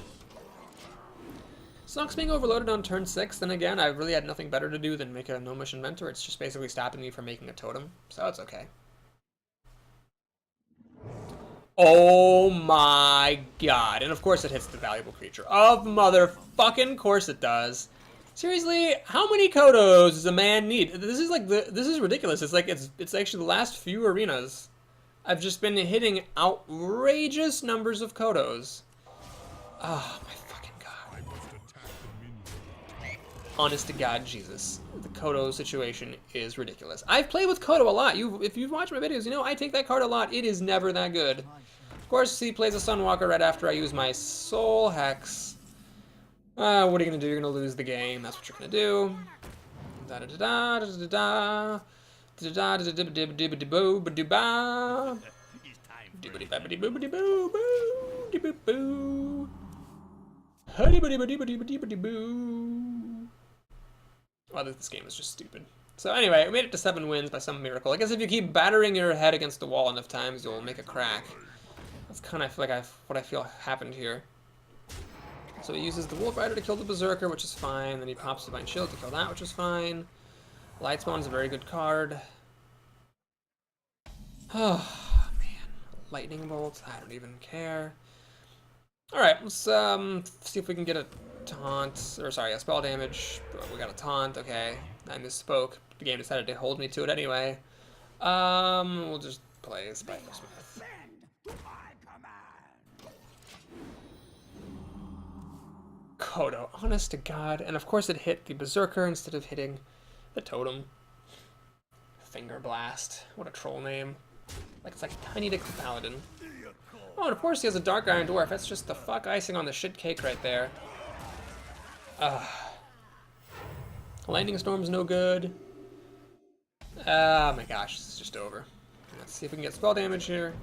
Sucks being overloaded on turn 6. Then again, I really had nothing better to do than make a Gnomish Inventor. It's just basically stopping me from making a totem, so it's okay. Oh my god. And of course it hits the valuable creature. Of mother-fuckin' course it does. Seriously, how many Kodos does a man need? This is like this is ridiculous. It's like it's actually the last few arenas I've just been hitting outrageous numbers of Kodos. Oh my fucking god. Honest to god, Jesus. The Kodo situation is ridiculous. I've played with Kodo a lot. If you've watched my videos, you know I take that card a lot. It is never that good. Of course, he plays a Sunwalker right after I use my Soul Hex. What are you gonna do? You're gonna lose the game. That's what you're gonna do. Da da da da da da. Da da da da da da da boo ba ba. Dibbity babbity boobity boo boo diboo boo. Huddy buddy buddy buddy buddy buddy boo. Well, this game is just stupid. So anyway, we made it to 7 wins by some miracle. I guess if you keep battering your head against the wall enough times, you'll make a crack. That's kind of like what I feel happened here. So he uses the Wolf Rider to kill the Berserker, which is fine. Then he pops Divine Shield to kill that, which is fine. Lightspawn is a very good card. Oh, man. Lightning Bolt, I don't even care. Alright, let's see if we can get a taunt, or sorry, a spell damage. We got a taunt, okay. I misspoke. The game decided to hold me to it anyway. We'll just play Spider-Smith. Kodo, honest to god. And of course it hit the Berserker instead of hitting the Totem. Finger Blast. What a troll name. Like it's like Tiny Dick the Paladin. Oh, and of course he has a Dark Iron Dwarf. That's just the fuck icing on the shit cake right there. Lightning Storm's no good. Oh my gosh, this is just over. Let's see if we can get spell damage here.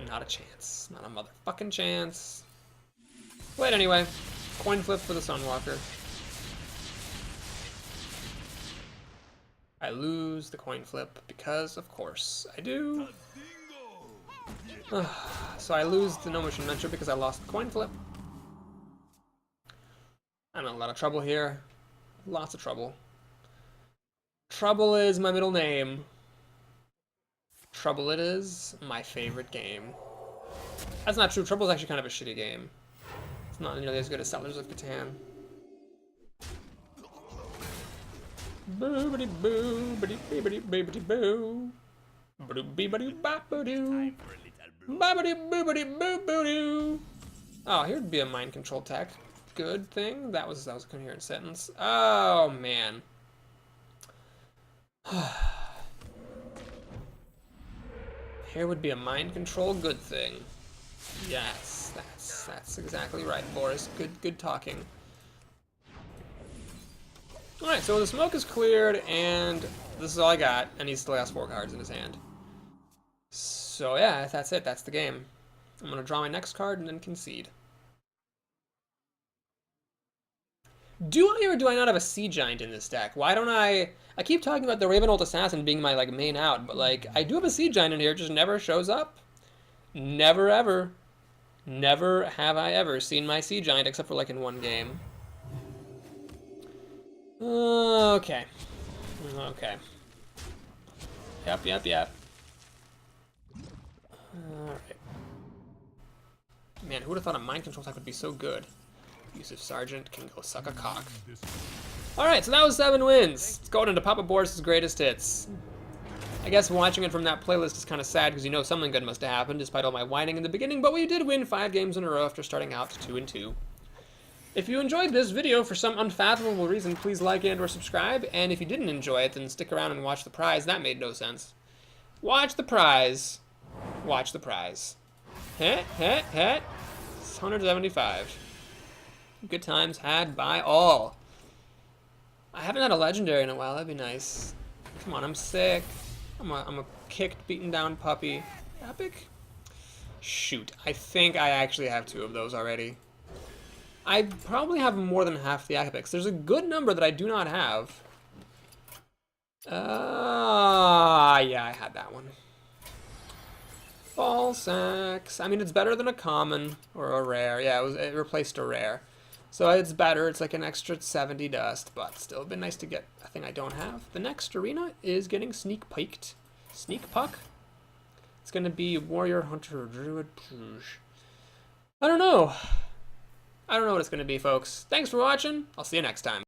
Not a chance. Not a motherfucking chance. Wait, anyway. Coin flip for the Sunwalker. I lose the coin flip because, of course, I do. So I lose the Gnomish Inventor because I lost the coin flip. I'm in a lot of trouble here. Lots of trouble. Trouble is my middle name. Trouble it is my favorite game. That's not true. Trouble is actually kind of a shitty game. It's not nearly as good as Settlers of Catan. Boobity boo, bitty bibbity bibbity boo. Boo bibbity bop-boo-doo. Bobbity boobity boo-boo-doo. Oh, here'd be a mind control tech. Good thing. That was a coherent sentence. Oh, man. Here would be a mind control good thing. Yes, that's exactly right, Boris. Good talking. Alright, so the smoke is cleared, and this is all I got, and he still has 4 cards in his hand. So yeah, that's it. That's the game. I'm going to draw my next card and then concede. Do I or do I not have a Sea Giant in this deck? Why don't I keep talking about the Ravenhold Assassin being my, like, main out, but, like, I do have a Sea Giant in here, it just never shows up. Never ever. Never have I ever seen my Sea Giant except for, like, in one game. Okay. Okay. Yep. Alright. Man, who would have thought a mind control attack would be so good? Yusuf Sargent can go suck a cock. Alright, so that was 7 wins. Let's go into Papa Boris's greatest hits. I guess watching it from that playlist is kind of sad because you know something good must have happened despite all my whining in the beginning, but we did win 5 games in a row after starting out 2-2. If you enjoyed this video for some unfathomable reason, please like and or subscribe, and if you didn't enjoy it, then stick around and watch the prize. That made no sense. Watch the prize. Watch the prize. Heh. It's 175. Good times had by all. I haven't had a legendary in a while. That'd be nice. Come on, I'm sick. I'm a kicked, beaten down puppy. Epic? Shoot, I think I actually have 2 of those already. I probably have more than half the epics. There's a good number that I do not have. Yeah, I had that one. Ball sacks. I mean, it's better than a common or a rare. Yeah, it replaced a rare. So it's better. It's like an extra 70 dust, but still, it'd been nice to get a thing I don't have. The next arena is getting sneak piked. Sneak puck? It's going to be warrior, hunter, druid. I don't know. I don't know what it's going to be, folks. Thanks for watching. I'll see you next time.